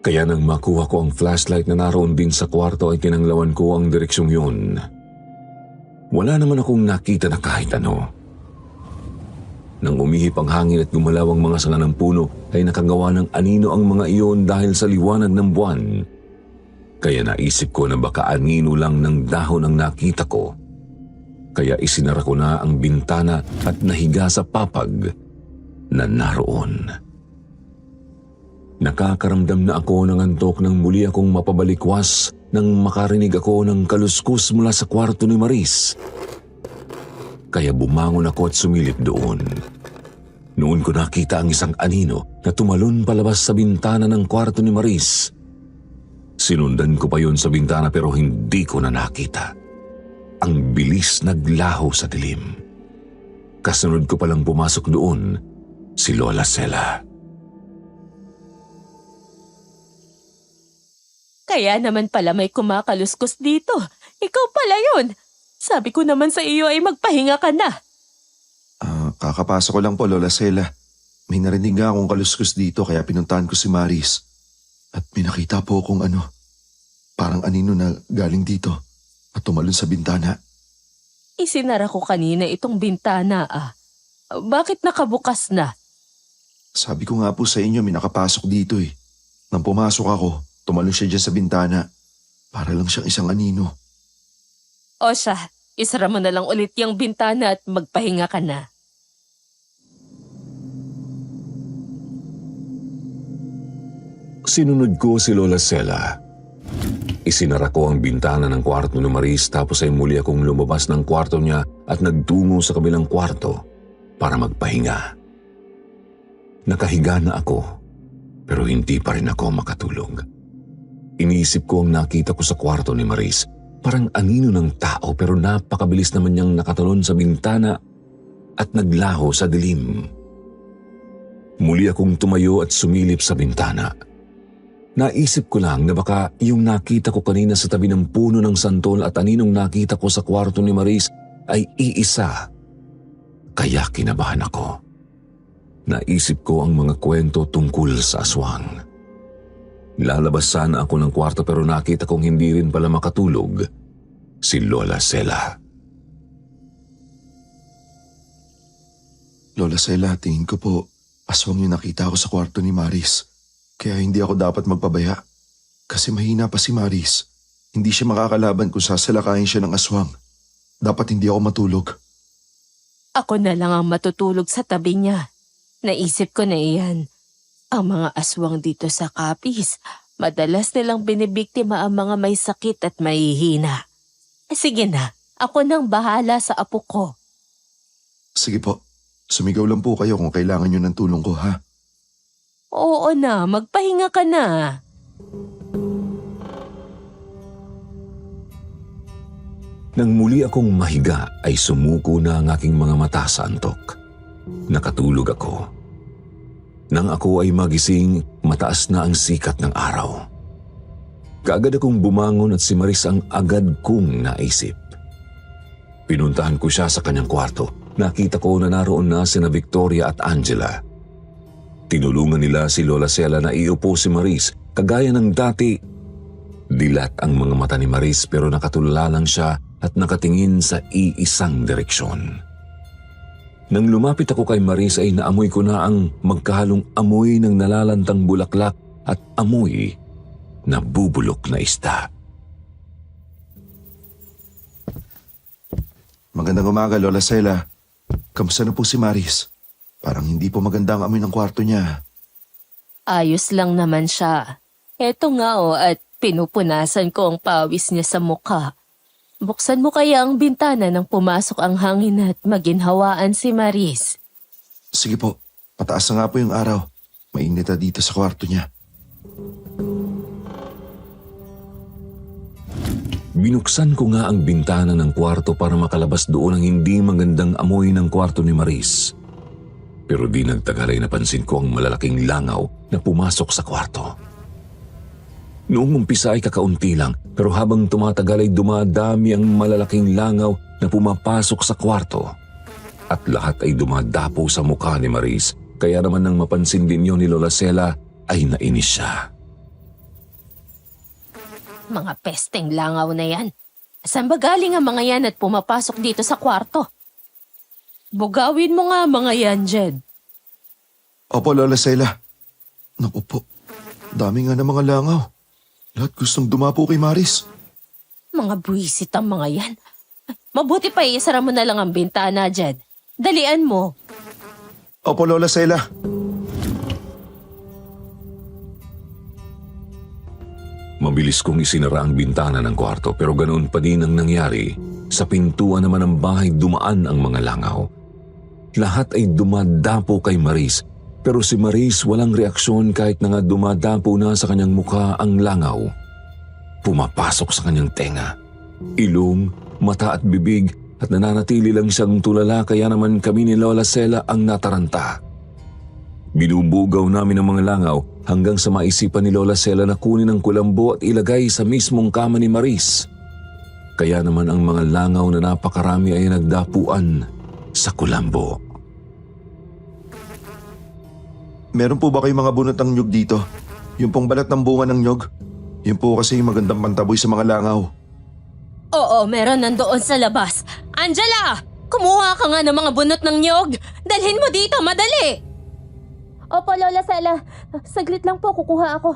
D: Kaya nang makuha ko ang flashlight na naroon din sa kwarto ay kinanglawan ko ang direksyong yun. Wala naman akong nakita na kahit ano. Nang umihip ang hangin at gumalaw ang mga sanga ng puno ay nakagawa ng anino ang mga iyon dahil sa liwanag ng buwan. Kaya naisip ko na baka anino lang ng dahon ang nakita ko. Kaya isinara ko na ang bintana at nahiga sa papag na naroon. Nakakaramdam na ako ng antok nang muli akong mapabalikwas nang makarinig ako ng kaluskus mula sa kwarto ni Maris. Kaya bumangon ako at sumilip doon. Noon ko nakita ang isang anino na tumalon palabas sa bintana ng kwarto ni Maris. Sinundan ko pa yon sa bintana pero hindi ko na nakita. Ang bilis naglaho sa dilim. Kasunod ko palang pumasok doon si Lola Sela.
C: Kaya naman pala may kumakaluskos dito. Ikaw pala yun. Sabi ko naman sa iyo ay magpahinga ka na.
A: Kakapasok ko lang po, Lola Sela. May narinig nga akong kaluskus dito kaya pinuntahan ko si Maris. At may nakita po akong parang anino na galing dito at tumalon sa bintana.
C: Isinara ko kanina itong bintana . Bakit nakabukas na?
A: Sabi ko nga po sa inyo, may nakapasok dito eh. Nang pumasok ako, tumalon siya dyan sa bintana. Para lang siyang isang anino.
C: O siya, isara mo na lang ulit yung bintana at magpahinga ka na.
D: Sinunod ko si Lola Sela. Isinara ko ang bintana ng kwarto ni Maris tapos ay muli akong lumabas ng kwarto niya at nagtungo sa kabilang kwarto para magpahinga. Nakahiga na ako pero hindi pa rin ako makatulog. Iniisip ko ang nakita ko sa kwarto ni Maris. Parang anino ng tao pero napakabilis naman niyang nakatalon sa bintana at naglaho sa dilim. Muli akong tumayo at sumilip sa bintana. Naisip ko lang na baka yung nakita ko kanina sa tabi ng puno ng santol at aninong nakita ko sa kwarto ni Maris ay iisa. Kaya kinabahan ako. Naisip ko ang mga kwento tungkol sa aswang. Lalabas sana ako ng kwarto pero nakita kong hindi rin pala makatulog si Lola Sela.
A: Lola Sela, tingin ko po, aswang yung nakita ko sa kwarto ni Maris. Kaya hindi ako dapat magpabaya. Kasi mahina pa si Maris. Hindi siya makakalaban kung sasalakayin siya ng aswang. Dapat hindi ako matulog.
C: Ako na lang ang matutulog sa tabi niya. Naisip ko na iyan. Ang mga aswang dito sa Capiz, madalas nilang binibiktima ang mga may sakit at mahihina. Sige na, ako nang bahala sa apo ko.
A: Sige po, sumigaw lang po kayo kung kailangan nyo ng tulong ko, ha?
C: Oo na, magpahinga ka na.
D: Nang muli akong mahiga ay sumuko na ang aking mga mata sa antok. Nakatulog ako. Nang ako ay magising, mataas na ang sikat ng araw. Kaagad akong bumangon at si Maris ang agad kong naisip. Pinuntahan ko siya sa kanyang kwarto. Nakita ko na naroon na sina Victoria at Angela. Tinulungan nila si Lola Sela na iupo si Maris. Kagaya ng dati, dilat ang mga mata ni Maris pero nakatulala lang siya at nakatingin sa iisang direksyon. Nang lumapit ako kay Maris ay naamoy ko na ang magkahalong amoy ng nalalantang bulaklak at amoy na bubulok na isda.
A: Magandang umaga, Lola Sela. Kamusta na po si Maris? Parang hindi po maganda ang amoy ng kwarto niya.
C: Ayos lang naman siya. Eto nga at pinupunasan ko ang pawis niya sa mukha. Buksan mo kaya ang bintana nang pumasok ang hangin at maginhawaan si Maris.
A: Sige po, pataas na nga po yung araw. Mainit na dito sa kwarto niya.
D: Binuksan ko nga ang bintana ng kwarto para makalabas doon ang hindi magandang amoy ng kwarto ni Maris. Pero di nagtagal ay napansin ko ang malalaking langaw na pumasok sa kwarto. Noong umpisa ay kakaunti lang, pero habang tumatagal ay dumadami ang malalaking langaw na pumapasok sa kwarto. At lahat ay dumadapo sa mukha ni Maris, kaya naman nang mapansin din yun ni Lola Sela ay nainis siya.
C: Mga pesteng langaw na yan. Saan ba galing ang mga yan at pumapasok dito sa kwarto? Bugawin mo nga mga yan, Jed.
A: Opo, Lola Sela. Naku po, dami nga ng mga langaw. Lahat gustong dumapo kay Maris.
C: Mga buwisit ang mga yan. Mabuti pa isara mo na lang ang bintana, Jed. Dalian mo.
A: Opo, Lola Sela.
D: Mabilis kong isinara ang bintana ng kwarto pero ganoon pa din ang nangyari. Sa pintuan naman ng bahay dumaan ang mga langaw. Lahat ay dumadapo kay Maris. Pero si Maris walang reaksyon kahit na nga dumadapo na sa kanyang mukha ang langaw. Pumapasok sa kanyang tenga, ilong, mata at bibig at nananatili lang siyang tulala kaya naman kami ni Lola Sela ang nataranta. Binubugaw namin ang mga langaw hanggang sa maisipan ni Lola Sela na kunin ang kulambo at ilagay sa mismong kama ni Maris. Kaya naman ang mga langaw na napakarami ay nagdapuan sa kulambo.
A: Meron po ba kayong mga bunot ng nyug dito? Yung pong balat ng bunga ng nyug? Yun po kasi yung magandang pantaboy sa mga langaw.
C: Oo, meron nandoon sa labas. Angela! Kumuha ka nga ng mga bunot ng niyog. Dalhin mo dito, madali!
B: Opo, Lola Sela. Saglit lang po, kukuha ako.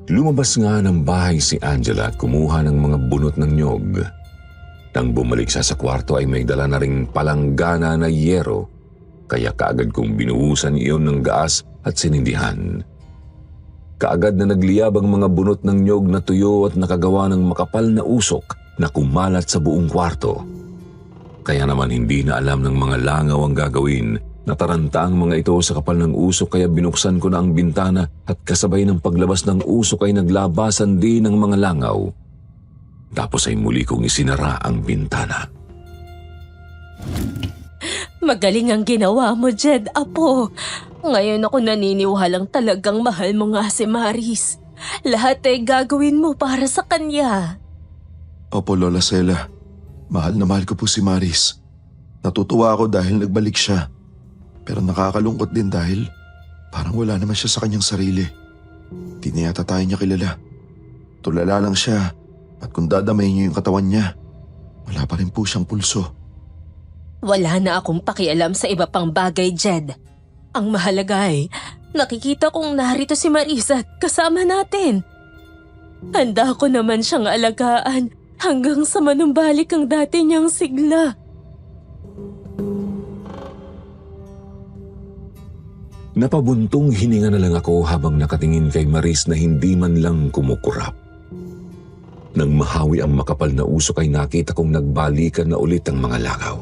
D: Lumabas nga ng bahay si Angela at kumuha ng mga bunot ng nyog. Nang bumalik siya sa kwarto ay may dala na ring palanggana na yero, kaya kaagad kong binuhusan iyon ng gaas at sinindihan. Kaagad na nagliyab ang mga bunot ng nyog na tuyo at nakagawa ng makapal na usok na kumalat sa buong kwarto. Kaya naman hindi na alam ng mga langaw ang gagawin. Nataranta ang mga ito sa kapal ng usok kaya binuksan ko na ang bintana at kasabay ng paglabas ng usok ay naglabasan din ng mga langaw. Tapos ay muli kong isinara ang bintana.
C: Magaling ang ginawa mo, Jed, apo. Ngayon ako naniniwalang talagang mahal mo nga si Maris. Lahat ay gagawin mo para sa kanya.
A: Opo, Lola Sela. Mahal na mahal ko po si Maris. Natutuwa ako dahil nagbalik siya. Pero nakakalungkot din dahil parang wala naman siya sa kanyang sarili. Di na yata tayo niya kilala. Tulala lang siya at kung dadamay niyo yung katawan niya, wala pa rin po siyang pulso.
C: Wala na akong pakialam sa iba pang bagay, Jed. Ang mahalaga ay nakikita kong narito si Maris at kasama natin. Handa ko naman siyang alagaan hanggang sa manumbalik ang dati niyang sigla.
D: Napabuntong hininga na lang ako habang nakatingin kay Maris na hindi man lang kumukurap. Nang mahawi ang makapal na usok ay nakita kong nagbalikan na ulit ang mga langaw.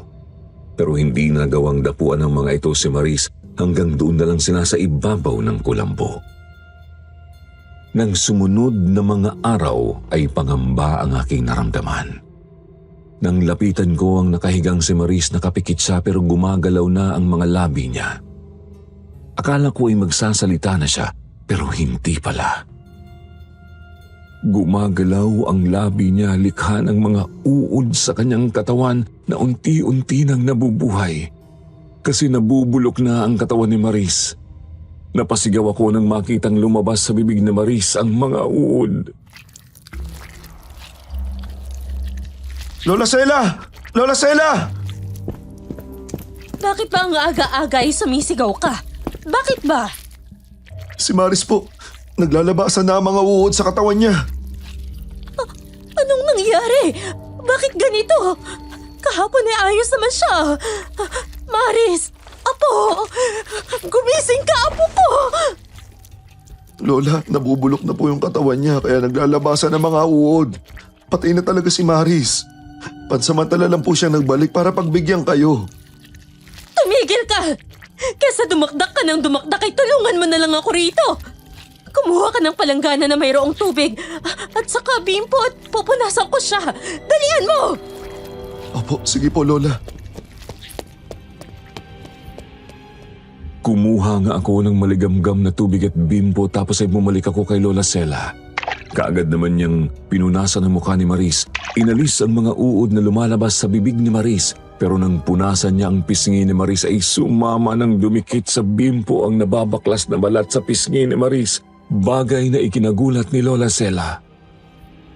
D: Pero hindi na nagawang dapuan ng mga ito si Maris hanggang doon na lang sila sa ibabaw ng kulambo. Nang sumunod na mga araw ay pangamba ang aking naramdaman. Nang lapitan ko ang nakahigang si Maris, nakapikit siya pero gumagalaw na ang mga labi niya. Akala ko ay magsasalita na siya, pero hindi pala. Gumagalaw ang labi niya, likha ng mga uod sa kanyang katawan na unti-unti nang nabubuhay. Kasi nabubulok na ang katawan ni Maris. Napasigaw ako nang makitang lumabas sa bibig ni Maris ang mga uod.
A: Lola Sela! Lola Sela!
C: Bakit ba ang aga-aga ay sumisigaw ka? Bakit ba?
A: Si Maris po, naglalabasan na ang mga uod sa katawan niya.
C: Anong nangyari? Bakit ganito? Kahapon ay ayos naman siya. Maris! Apo! Gumising ka, apo ko!
A: Lola, nabubulok na po yung katawan niya kaya naglalabasan ng mga uod. Patay na talaga si Maris. Pansamantala lang po siya nagbalik para pagbigyan kayo.
C: Tumigil ka! Kesa dumakdak ka ng dumakdak ay tulungan mo na lang ako rito. Kumuha ka ng palanggana na mayroong tubig at saka bimpo at pupunasan ko siya. Dalian mo!
A: Opo, sige po Lola.
D: Kumuha nga ako ng maligamgam na tubig at bimbo tapos ay bumalik ako kay Lola Sela. Kaagad naman niyang pinunasan ang mukha ni Maris. Inalis ang mga uod na lumalabas sa bibig ni Maris. Pero nang punasan niya ang pisngi ni Maris ay sumama ng dumikit sa bimpo ang nababaklas na balat sa pisngi ni Maris. Bagay na ikinagulat ni Lola Sela.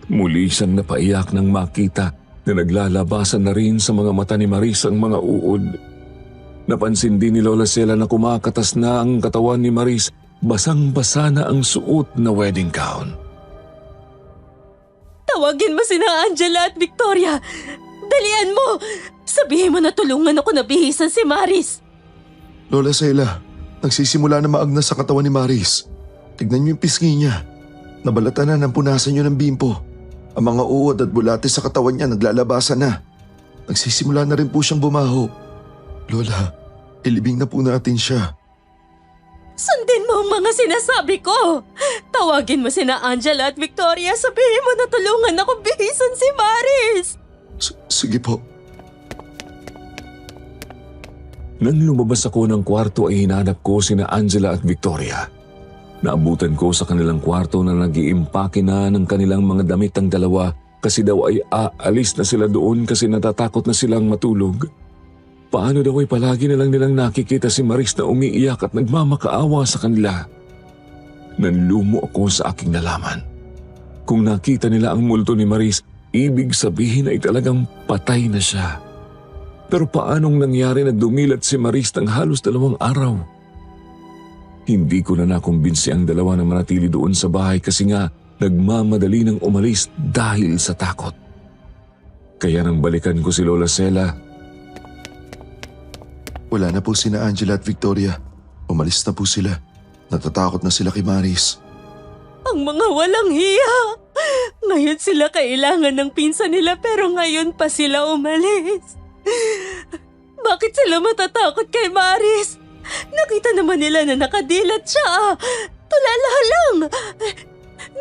D: Muli siyang napaiyak nang makita na naglalabasan na rin sa mga mata ni Maris ang mga uod. Napansin din ni Lola Sela na kumakatas na ang katawan ni Maris, basang-basa na ang suot na wedding gown.
C: Tawagin mo sina Angela at Victoria. Dalian mo! Sabihin mo na tulungan ako na bihisan si Maris.
A: Lola Sela, nagsisimula na maagnas sa katawan ni Maris. Tignan niyo yung pisngi niya. Nabalatan na ng punasan niyo ng bimpo. Ang mga uod at bulate sa katawan niya naglalabasan na. Nagsisimula na rin po siyang bumaho. Lola, ilibing na po natin siya.
C: Sundin mo ang mga sinasabi ko. Tawagin mo sina Angela at Victoria. Sabihin mo na tulungan ako bihisan si Maris.
A: Sige po.
D: Nang lumabas ako ng kwarto ay hinanap ko sina Angela at Victoria. Naabutan ko sa kanilang kwarto na nag-iimpake na ng kanilang mga damit ang dalawa kasi daw ay aalis na sila doon kasi natatakot na silang matulog. Paano daw ay palagi na lang nilang nakikita si Maris na umiiyak at nagmamakaawa sa kanila. Nanlumo ako sa aking nalaman. Kung nakita nila ang multo ni Maris, ibig sabihin ay talagang patay na siya. Pero paanong nangyari na dumilat si Maris ng halos 2 araw? Hindi ko na nakumbinsi ang dalawa na manatili doon sa bahay kasi nga nagmamadali ng umalis dahil sa takot. Kaya nang balikan ko si Lola Sela,
A: Wala na po sina Angela at Victoria. Umalis na po sila. Natatakot na sila kay Maris.
C: Ang mga walang hiya! Ngayon sila kailangan ng pinsan nila pero ngayon pa sila umalis. Bakit sila matatakot kay Maris? Nakita naman nila na nakadilat siya. Tulala lang.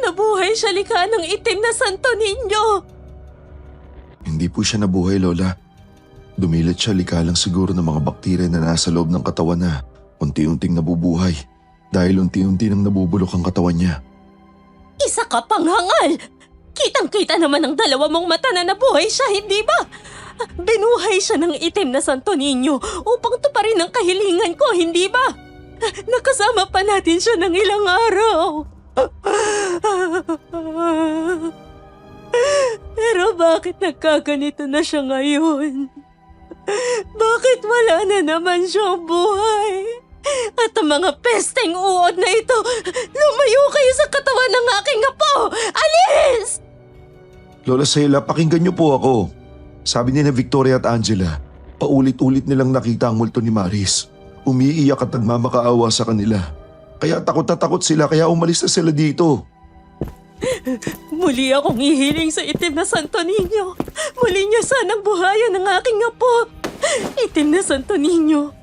C: Nabuhay siya likha ng itim na Santo Niño.
A: Hindi po siya nabuhay, Lola. Dumilat siya likha lang siguro ng mga bakterya na nasa loob ng katawan na unti-unting nabubuhay dahil unti-unti nang nabubulok ang katawan niya.
C: Isa ka pang hangal! Kitang-kita naman ang 2 mong mata na nabuhay siya, hindi ba? Binuhay siya ng itim na Santo Niño upang tuparin ang kahilingan ko, hindi ba? Nakasama pa natin siya ng ilang araw. Pero bakit nagkaganito na siya ngayon? Bakit wala na naman siyang buhay? At ang mga pesteng uod na ito, lumayo kayo sa katawan ng aking apo! Alis!
A: Lola Sela, pakinggan niyo po ako. Sabi ni na Victoria at Angela, paulit-ulit nilang nakita ang multo ni Maris. Umiiyak at nagmamakaawa sa kanila. Kaya takot na takot sila kaya umalis na sila dito.
C: Muli akong ihiling sa itim na Santo Niño. Muli niya sanang buhayan ng aking apo. Itim na Santo Niño.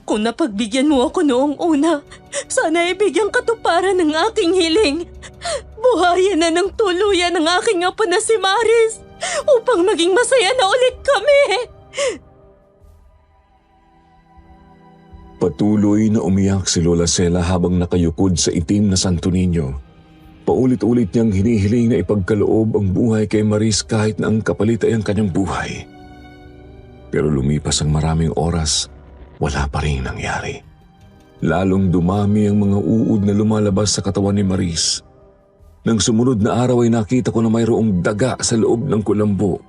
C: Kung napagbigyan mo ako noong una, sana ibigyan katuparan ng aking hiling. Buhayan na ng tuluyan ng aking apo na si Maris upang maging masaya na ulit kami.
D: patuloy na umiyak si Lola Sela habang nakayukod sa itim na Santo Niño. Paulit-ulit niyang hinihiling na ipagkaloob ang buhay kay Maris kahit na ang kapalit ay ang kanyang buhay. Pero lumipas ang maraming oras, wala pa rin nangyari. Lalong dumami ang mga uod na lumalabas sa katawan ni Maris. Nang sumunod na araw ay nakita ko na mayroong daga sa loob ng kulambo.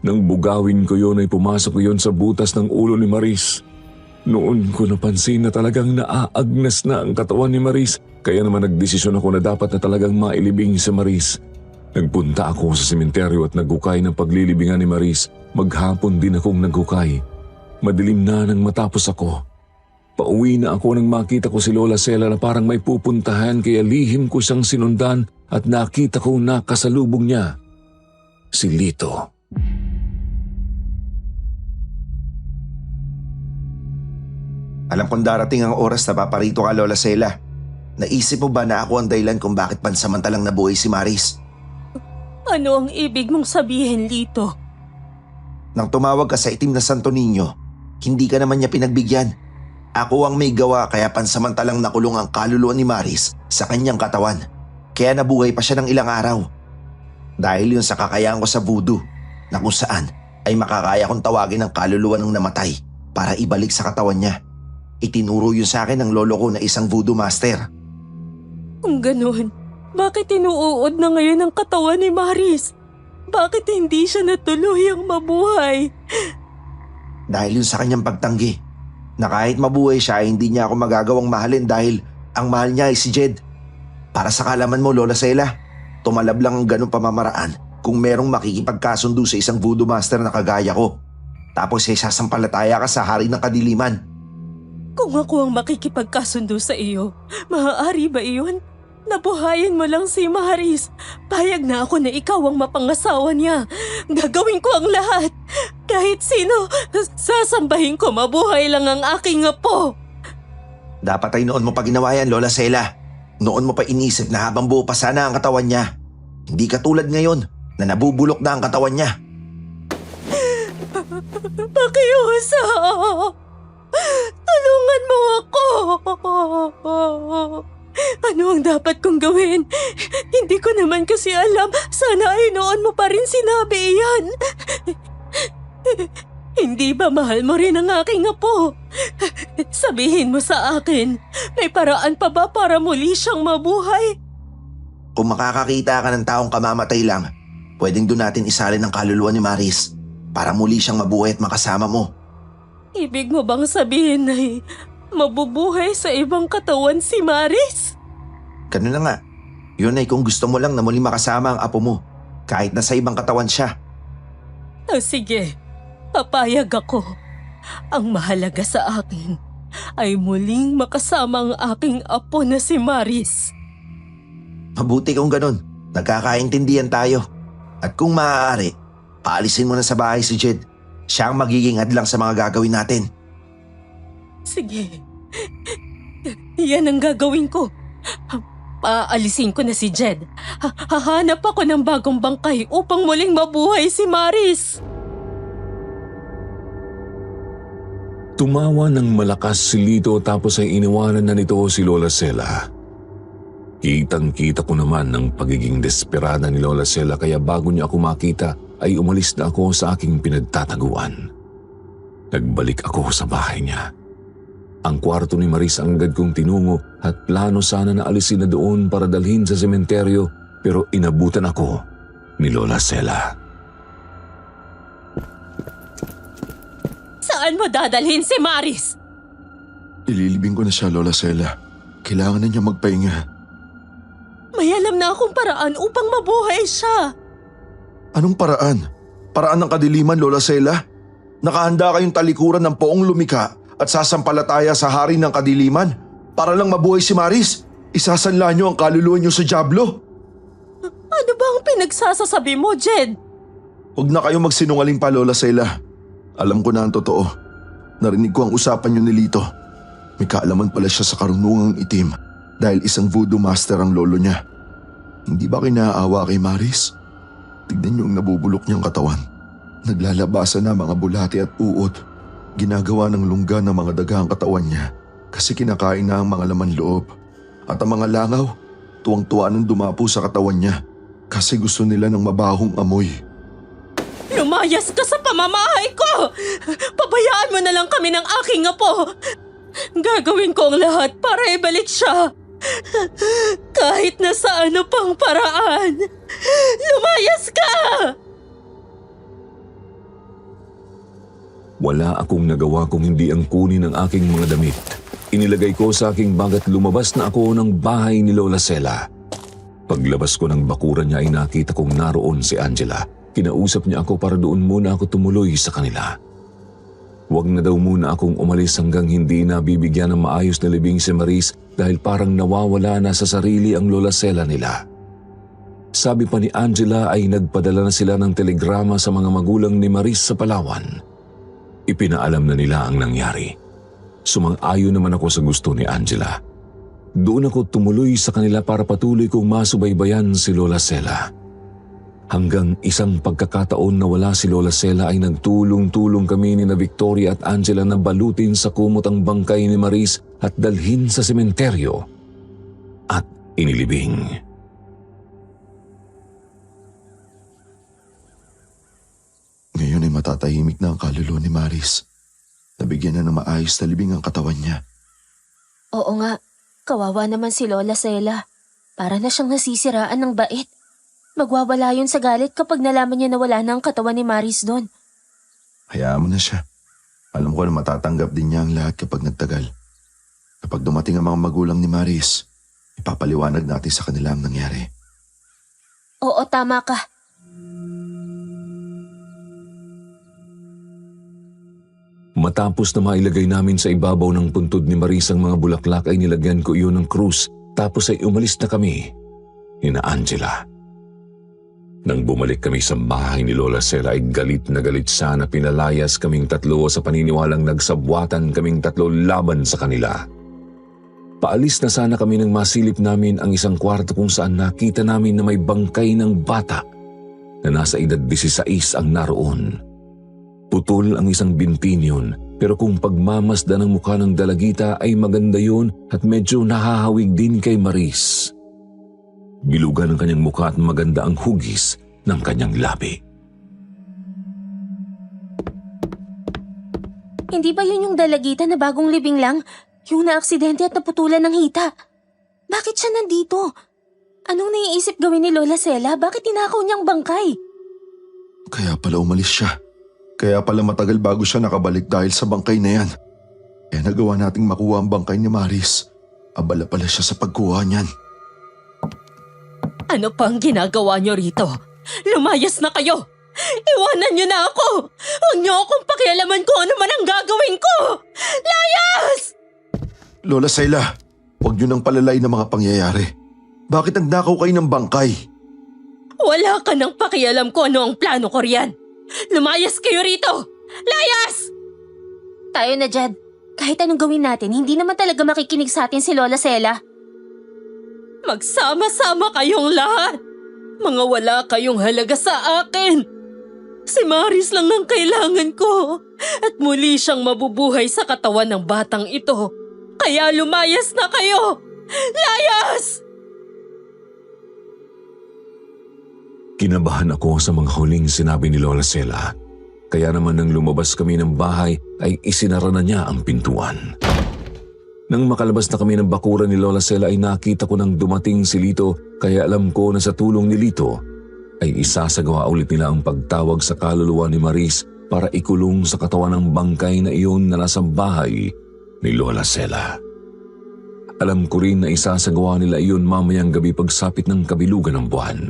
D: Nang bugawin ko yon ay pumasok yon sa butas ng ulo ni Maris. Noon ko napansin na talagang naaagnas na ang katawan ni Maris, kaya naman nagdesisyon ako na dapat na talagang mailibing si Maris. Nagpunta ako sa sementeryo at naghukay ng paglilibingan ni Maris. Maghapon din akong naghukay. Madilim na nang matapos ako. Pauwi na ako nang makita ko si Lola Sela na parang may pupuntahan, kaya lihim ko siyang sinundan at nakita ko nakasalubong niya si Lito.
A: Alam kong darating ang oras na paparito ka, Lola Sela. Naisip mo ba na ako ang dahilan kung bakit pansamantalang nabuhay si Maris?
C: Ano ang ibig mong sabihin, Lito?
A: Nang tumawag ka sa itim na Santo Niño, hindi ka naman niya pinagbigyan. Ako ang may gawa kaya pansamantalang nakulong ang kaluluwa ni Maris sa kanyang katawan. Kaya nabuhay pa siya ng ilang araw. Dahil yun sa kakayahan ko sa voodoo, na kung saan ay makakaya kong tawagin ang kaluluwa ng namatay para ibalik sa katawan niya. Itinuro yun sa akin ng lolo ko na isang voodoo master.
C: Kung ganun, bakit inuuod na ngayon ang katawan ni Maris? Bakit hindi siya natuluyang mabuhay?
A: Dahil yun sa kanyang pagtanggi, na kahit mabuhay siya ay hindi niya ako magagawang mahalin dahil ang mahal niya ay si Jed. Para sa kalaman mo, Lola Sela, tumalab lang ang ganong pamamaraan kung merong makikipagkasundo sa isang voodoo master na kagaya ko. Tapos ay sasampalataya ka sa hari ng kadiliman.
C: Kung ako ang makikipagkasundo sa iyo, maaari ba iyon? Nabuhayan mo lang si Maris. Payag na ako na ikaw ang mapangasawa niya. Gagawin ko ang lahat. Kahit sino, sasambahin ko mabuhay lang ang aking apo.
A: Dapat ay noon mo pa ginawa yan, Lola Sela. Noon mo pa inisip na habang buo pa sana ang katawan niya. Hindi katulad ngayon na nabubulok na ang katawan niya.
C: Pakiusa! Tulungan mo ako! Ano ang dapat kong gawin? Hindi ko naman kasi alam. Sana ay noon mo pa rin sinabi iyan. Hindi ba mahal mo rin ang aking apo? Sabihin mo sa akin, may paraan pa ba para muli siyang mabuhay?
A: Kung makakakita ka ng taong kamamatay lang, pwedeng doon natin isalin ang kaluluwa ni Maris para muli siyang mabuhay at makasama mo.
C: Ibig mo bang sabihin ay mabubuhay sa ibang katawan si Maris?
A: Ganun na nga. Yun ay kung gusto mo lang na muli makasama ang apo mo, kahit na sa ibang katawan siya.
C: Sige, papayag ako. Ang mahalaga sa akin ay muling makasama ang aking apo na si Maris.
A: Mabuti kung ganun. Nagkakaintindihan tayo. At kung maaari, paalisin mo na sa bahay si Jed. Siya ang magiging hadlang sa mga gagawin natin.
C: Sige, yan ang gagawin ko. Paalisin ko na si Jed. Hahanap ako ng bagong bangkay upang muling mabuhay si Maris.
D: Tumawa ng malakas si Lito tapos ay iniwanan na nito si Lola Sela. Kitang-kita ko naman ang pagiging desperada ni Lola Sela kaya bago niya ako makita ay umalis na ako sa aking pinagtataguan. Nagbalik ako sa bahay niya. Ang kwarto ni Maris ang agad kong tinungo at plano sana na alisin na doon para dalhin sa sementeryo pero inabutan ako ni Lola Sela.
C: Saan mo dadalhin si Maris?
A: Ililibing ko na siya, Lola Sela. Kailangan na niya magpahinga.
C: May alam na akong paraan upang mabuhay siya.
A: Anong paraan? Paraan ng kadiliman, Lola Sela? Nakahanda kayong talikuran ng poong lumika at sasampalataya sa hari ng kadiliman para lang mabuhay si Maris. Isasanla niyo ang kaluluwa niyo sa dyablo.
C: Ano ba ang pinagsasasabi mo, Jed?
A: Huwag na kayong magsinungaling pa, Lola Sela. Alam ko na ang totoo. Narinig ko ang usapan niyo ni Lito. May kaalaman pala siya sa karunungang itim dahil isang voodoo master ang lolo niya. Hindi ba kinaawa kay Maris? Tignan niyo ang nabubulok niyang katawan. Naglalabasan na mga bulati at uod. Ginagawa ng lungga ng mga daga ang katawan niya kasi kinakain na ang mga laman loob. At ang mga langaw, tuwang-tuwa nang dumapo sa katawan niya kasi gusto nila ng mabahong amoy.
C: Lumayas ka sa pamamahay ko! Pabayaan mo na lang kami ng aking apo! Gagawin ko ang lahat para ibalik siya! Kahit na sa ano pang paraan! Lumayas ka!
D: Wala akong nagawa kung hindi ang kunin ang aking mga damit. Inilagay ko sa aking bag at lumabas na ako ng bahay ni Lola Sela. Paglabas ko ng bakuran niya ay nakita kong naroon si Angela. Kinausap niya ako para doon muna ako tumuloy sa kanila. Huwag na daw muna akong umalis hanggang hindi na bibigyan ng maayos na libing si Maris dahil parang nawawala na sa sarili ang Lola Sela nila. Sabi pa ni Angela ay nagpadala na sila ng telegrama sa mga magulang ni Maris sa Palawan. Ipinaalam na nila ang nangyari. Sumang-ayon naman ako sa gusto ni Angela. Doon ako tumuloy sa kanila para patuloy kong masubaybayan si Lola Sela. Hanggang isang pagkakataon na wala si Lola Sela ay nagtulong-tulong kami ni na Victoria at Angela na balutin sa kumot ang bangkay ni Maris at dalhin sa sementeryo at inilibing.
A: Ngayon ay matatahimik na ang kaluluwa ni Maris. Nabigyan na ng maayos na libing ang katawan niya.
B: Oo nga, kawawa naman si Lola Sela. Para na siyang nasisiraan ng bait. Magwawala yun sa galit kapag nalaman niya na wala na ang katawan ni Maris doon.
A: Hayaan mo na siya. Alam ko na matatanggap din niya ang lahat kapag nagtagal. Kapag dumating ang mga magulang ni Maris, ipapaliwanag natin sa kanila ang nangyari.
B: Oo, tama ka.
D: Matapos na mailagay namin sa ibabaw ng puntod ni Maris ang mga bulaklak ay nilagyan ko iyon ng krus tapos ay umalis na kami ni na Angela. Nang bumalik kami sa bahay ni Lola Sela ay galit na galit siya na pinalayas kaming tatlo sa paniniwalang nagsabwatan kaming tatlo laban sa kanila. Paalis na sana kami nang masilip namin ang isang kwarto kung saan nakita namin na may bangkay ng bata na nasa edad 16 ang naroon. Putol ang isang binti niyon pero kung pagmamasdan ng mukha ng dalagita ay maganda yun at medyo nahahawig din kay Maris. Bilugan ang kanyang mukha at maganda ang hugis ng kanyang labi.
B: Hindi ba yun yung dalagita na bagong libing lang? Yung na-aksidente at naputulan ng hita? Bakit siya nandito? Anong naiisip gawin ni Lola Sela? Bakit tinakaw niyang bangkay?
A: Kaya pala umalis siya. Kaya pala matagal bago siya nakabalik dahil sa bangkay na yan. Kaya nagawa nating makuha ang bangkay ni Maris. Abala pala siya sa pagkuha niyan.
C: Ano pang ginagawa niyo rito? Lumayas na kayo! Iwanan niyo na ako! Huwag niyo akong pakialaman kung ano man ang gagawin ko! Layas!
A: Lola Sela, huwag niyo nang palalain ang mga pangyayari. Bakit nagnakaw kayo ng bangkay?
C: Wala ka nang pakialam kung ano ang plano ko riyan. Lumayas kayo rito! Layas!
B: Tayo na, Jed. Kahit anong gawin natin, hindi naman talaga makikinig sa atin si Lola Sela.
C: Magsama-sama kayong lahat. Mga wala kayong halaga sa akin. Si Maris lang ang kailangan ko. At muli siyang mabubuhay sa katawan ng batang ito. Kaya lumayas na kayo! Layas!
D: Kinabahan ako sa mga huling sinabi ni Lola Sela. Kaya naman nang lumabas kami ng bahay ay isinara na niya ang pintuan. Nang makalabas na kami ng bakuran ni Lola Sela ay nakita ko nang dumating si Lito, kaya alam ko na sa tulong ni Lito ay isasagawa ulit nila ang pagtawag sa kaluluwa ni Maris para ikulong sa katawan ng bangkay na iyon na nasa bahay ni Lola Sela. Alam ko rin na isasagawa nila iyon mamayang gabi pagsapit ng kabilugan ng buwan.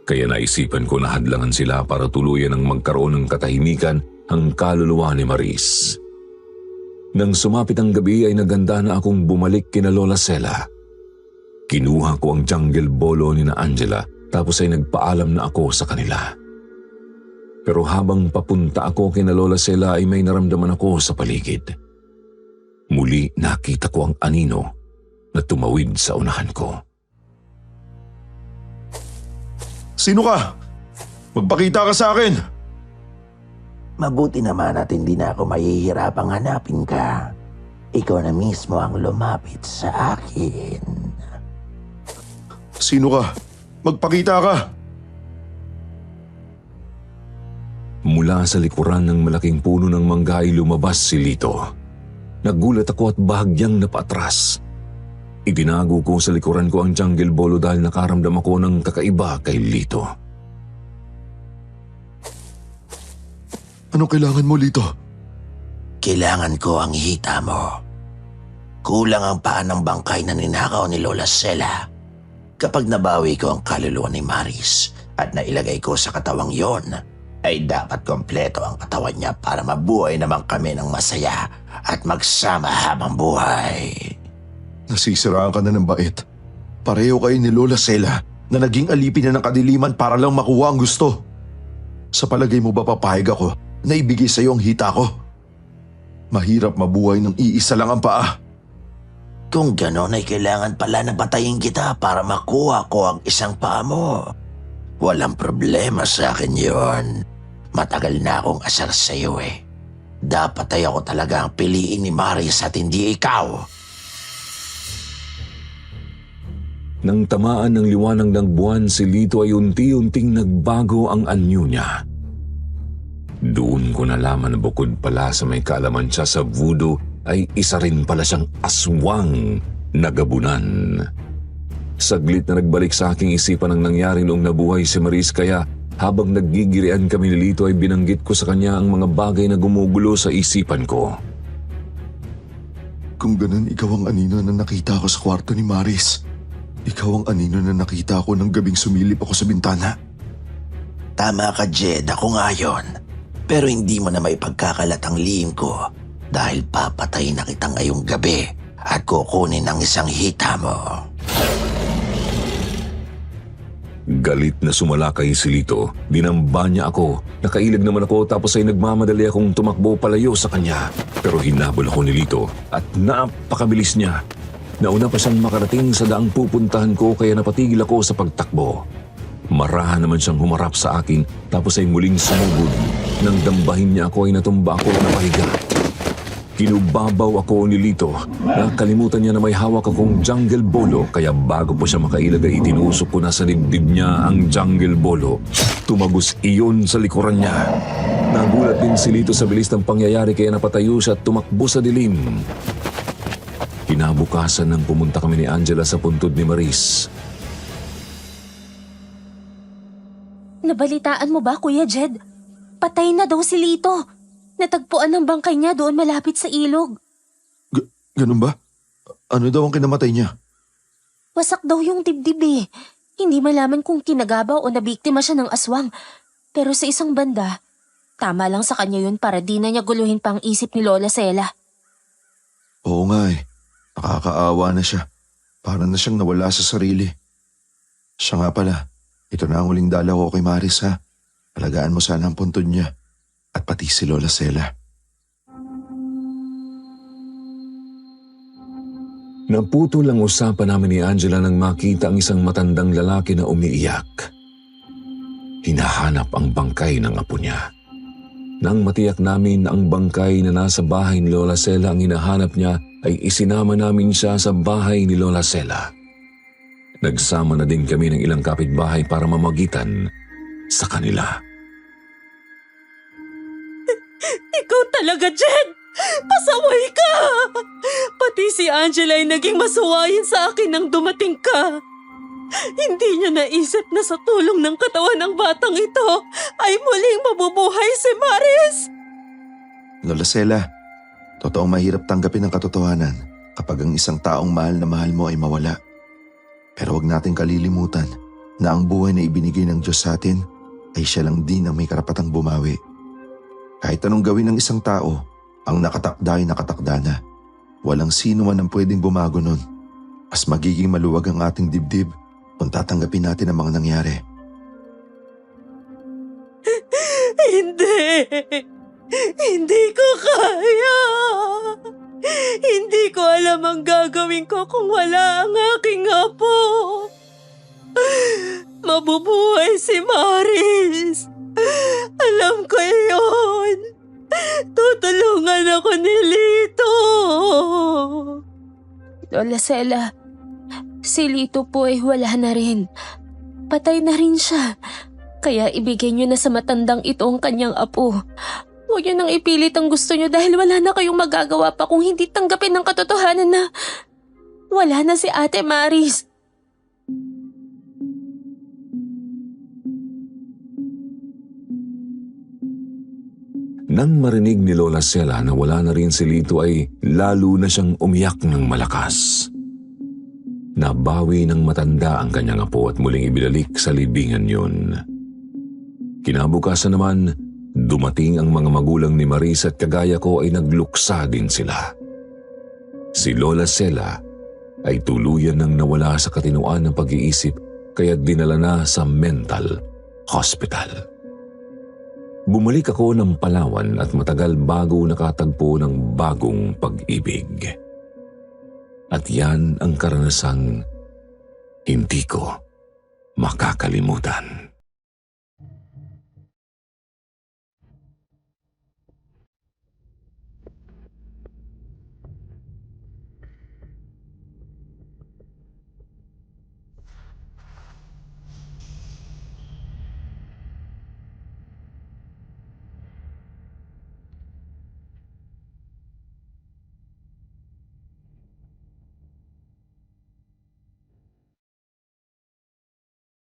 D: Kaya naisipan ko na hadlangan sila para tuluyan ang magkaroon ng katahimikan ang kaluluwa ni Maris. Nang sumapit ang gabi ay naganda na akong bumalik kina Lola Sela. Kinuha ko ang jungle bolo ni na Angela tapos ay nagpaalam na ako sa kanila. Pero habang papunta ako kina Lola Sela ay may naramdaman ako sa paligid. Muli nakita ko ang anino na tumawid sa unahan ko.
A: Sino ka? Magpakita ka sa akin!
G: Mabuti naman at hindi na ako mahihirapang hanapin ka. Ikaw na mismo ang lumapit sa akin.
A: Sino ka? Magpakita ka!
D: Mula sa likuran ng malaking puno ng mangga ay lumabas si Lito. Nagulat ako at bahagyang napatras. Itinago ko sa likuran ko ang jungle bolo dahil nakaramdam ako ng kakaiba kay Lito.
A: Anong kailangan mo, Lito?
G: Kailangan ko ang hita mo. Kulang ang paan ng bangkay na ninakaw ni Lola Sela. Kapag nabawi ko ang kaluluwa ni Maris at nailagay ko sa katawang yon, ay dapat kompleto ang katawan niya para mabuhay naman kami ng masaya at magsama habang buhay.
A: Nasisiraan ka na ng bait. Pareho kayo ni Lola Sela na naging alipin na ng kadiliman para lang makuha ang gusto. Sa palagay mo ba papayag ako na ibigay sa iyo ang hita ko? Mahirap mabuhay ng iisa lang ang paa.
G: Kung ganon ay kailangan pala na patayin kita para makuha ko ang isang paa mo. Walang problema sa akin yon. Matagal na akong asar sa iyo eh. Dapat ay ako talaga ang piliin ni Maris at hindi ikaw.
D: Nang tamaan ng liwanag ng buwan si Lito ay unti-unting nagbago ang anyo niya. Doon ko nalaman na bukod pala sa may kaalaman siya sa voodoo ay isa rin pala siyang aswang nagabunan. Saglit na nagbalik sa aking isipan ang nangyari noong nabuhay si Maris kaya habang naggigirian kami ni Lito ay binanggit ko sa kanya ang mga bagay na gumugulo sa isipan ko.
A: Kung ganun, ikaw ang anino na nakita ko sa kwarto ni Maris. Ikaw ang anino na nakita ko ng gabing sumilip ako sa bintana.
G: Tama ka, Jed. Ako nga yun. Pero hindi mo na maipagkakalat ang lihim ko dahil papatay na kita ngayong gabi at kukunin ang isang hita mo.
D: Galit na sumalakay si Lito. Dinamba niya ako. Nakailag naman ako tapos ay nagmamadali akong tumakbo palayo sa kanya. Pero hinabol ako ni Lito at napakabilis niya. Nauna pa siyang makarating sa daang pupuntahan ko kaya napatigil ako sa pagtakbo. Marahan naman siyang humarap sa akin tapos ay muling sumugod. Nang dambahin niya ako ay natumba ako na pahiga. Kinubabaw ako ni Lito. Nakalimutan niya na may hawak akong jungle bolo kaya bago po siya makailag ay itinusok ko na sa dibdib niya ang jungle bolo. Tumagos iyon sa likuran niya. Nagulat din si Lito sa bilis ng pangyayari kaya napatayo siya at tumakbo sa dilim. Kinabukasan nang pumunta kami ni Angela sa puntod ni Maris.
B: Nabalitaan mo ba, Kuya Jed? Patay na daw si Lito. Natagpuan ng bangkay niya doon malapit sa ilog.
A: Ganun ba? Ano daw ang kinamatay niya?
B: Wasak daw yung dibdib eh. Hindi malaman kung kinagabaw o nabiktima siya ng aswang. Pero sa isang banda, tama lang sa kanya yun para di na niya guluhin pa ang isip ni Lola Sela.
A: Oo nga eh. Nakakaawa na siya. Para na siyang nawala sa sarili. Siya nga pala, ito na ang huling dalaw ko kay Maris ha. Alagaan mo sana ang puntod niya. At pati si Lola Sela.
D: Naputol ang usapan namin ni Angela nang makita ang isang matandang lalaki na umiiyak. Hinahanap ang bangkay ng apo niya. Nang matiyak namin na ang bangkay na nasa bahay ni Lola Sela ang hinahanap niya, ay isinama namin siya sa bahay ni Lola Sela. Nagsama na din kami ng ilang kapitbahay para mamagitan sa kanila.
C: Ikaw talaga, Jed! Pasaway ka! Pati si Angela ay naging masuwayin sa akin nang dumating ka. Hindi niya naisip na sa tulong ng katawan ng batang ito ay muling mabubuhay si Maris.
A: Lola Sela, totoong mahirap tanggapin ang katotohanan kapag ang isang taong mahal na mahal mo ay mawala. Pero wag nating kalilimutan na ang buhay na ibinigay ng Diyos sa atin ay siya lang din ang may karapatang bumawi. Kahit anong gawin ng isang tao, ang nakatakda ay nakatakda na. Walang sino man ang pwedeng bumago nun. Mas magiging maluwag ang ating dibdib kung tatanggapin natin ang mga nangyari.
C: Hindi! Hindi ko kaya! Hindi ko alam ang gagawin ko kung wala ang aking apo. Mabubuhay si Maris. Alam ko yun. Tutulungan ako ni Lito.
B: Lola Sela, si Lito po ay wala na rin. Patay na rin siya. Kaya ibigay niyo na sa matandang ito ang kanyang apo. Huwag niyo nang ipilit ang gusto niyo dahil wala na kayong magagawa pa kung hindi tanggapin ang katotohanan na wala na si Ate Maris.
D: Nang marinig ni Lola Sela na wala na rin si Lito ay lalo na siyang umiyak ng malakas. Nabawi ng matanda ang kanyang apo at muling ibinalik sa libingan yun. Kinabukasan naman, dumating ang mga magulang ni Maris at kagaya ko ay nagluksa din sila. Si Lola Sela ay tuluyan nang nawala sa katinoan ng pag-iisip kaya dinala na sa mental hospital. Bumalik ako ng Palawan at matagal bago nakatagpo ng bagong pag-ibig. At yan ang karanasang hindi ko makakalimutan.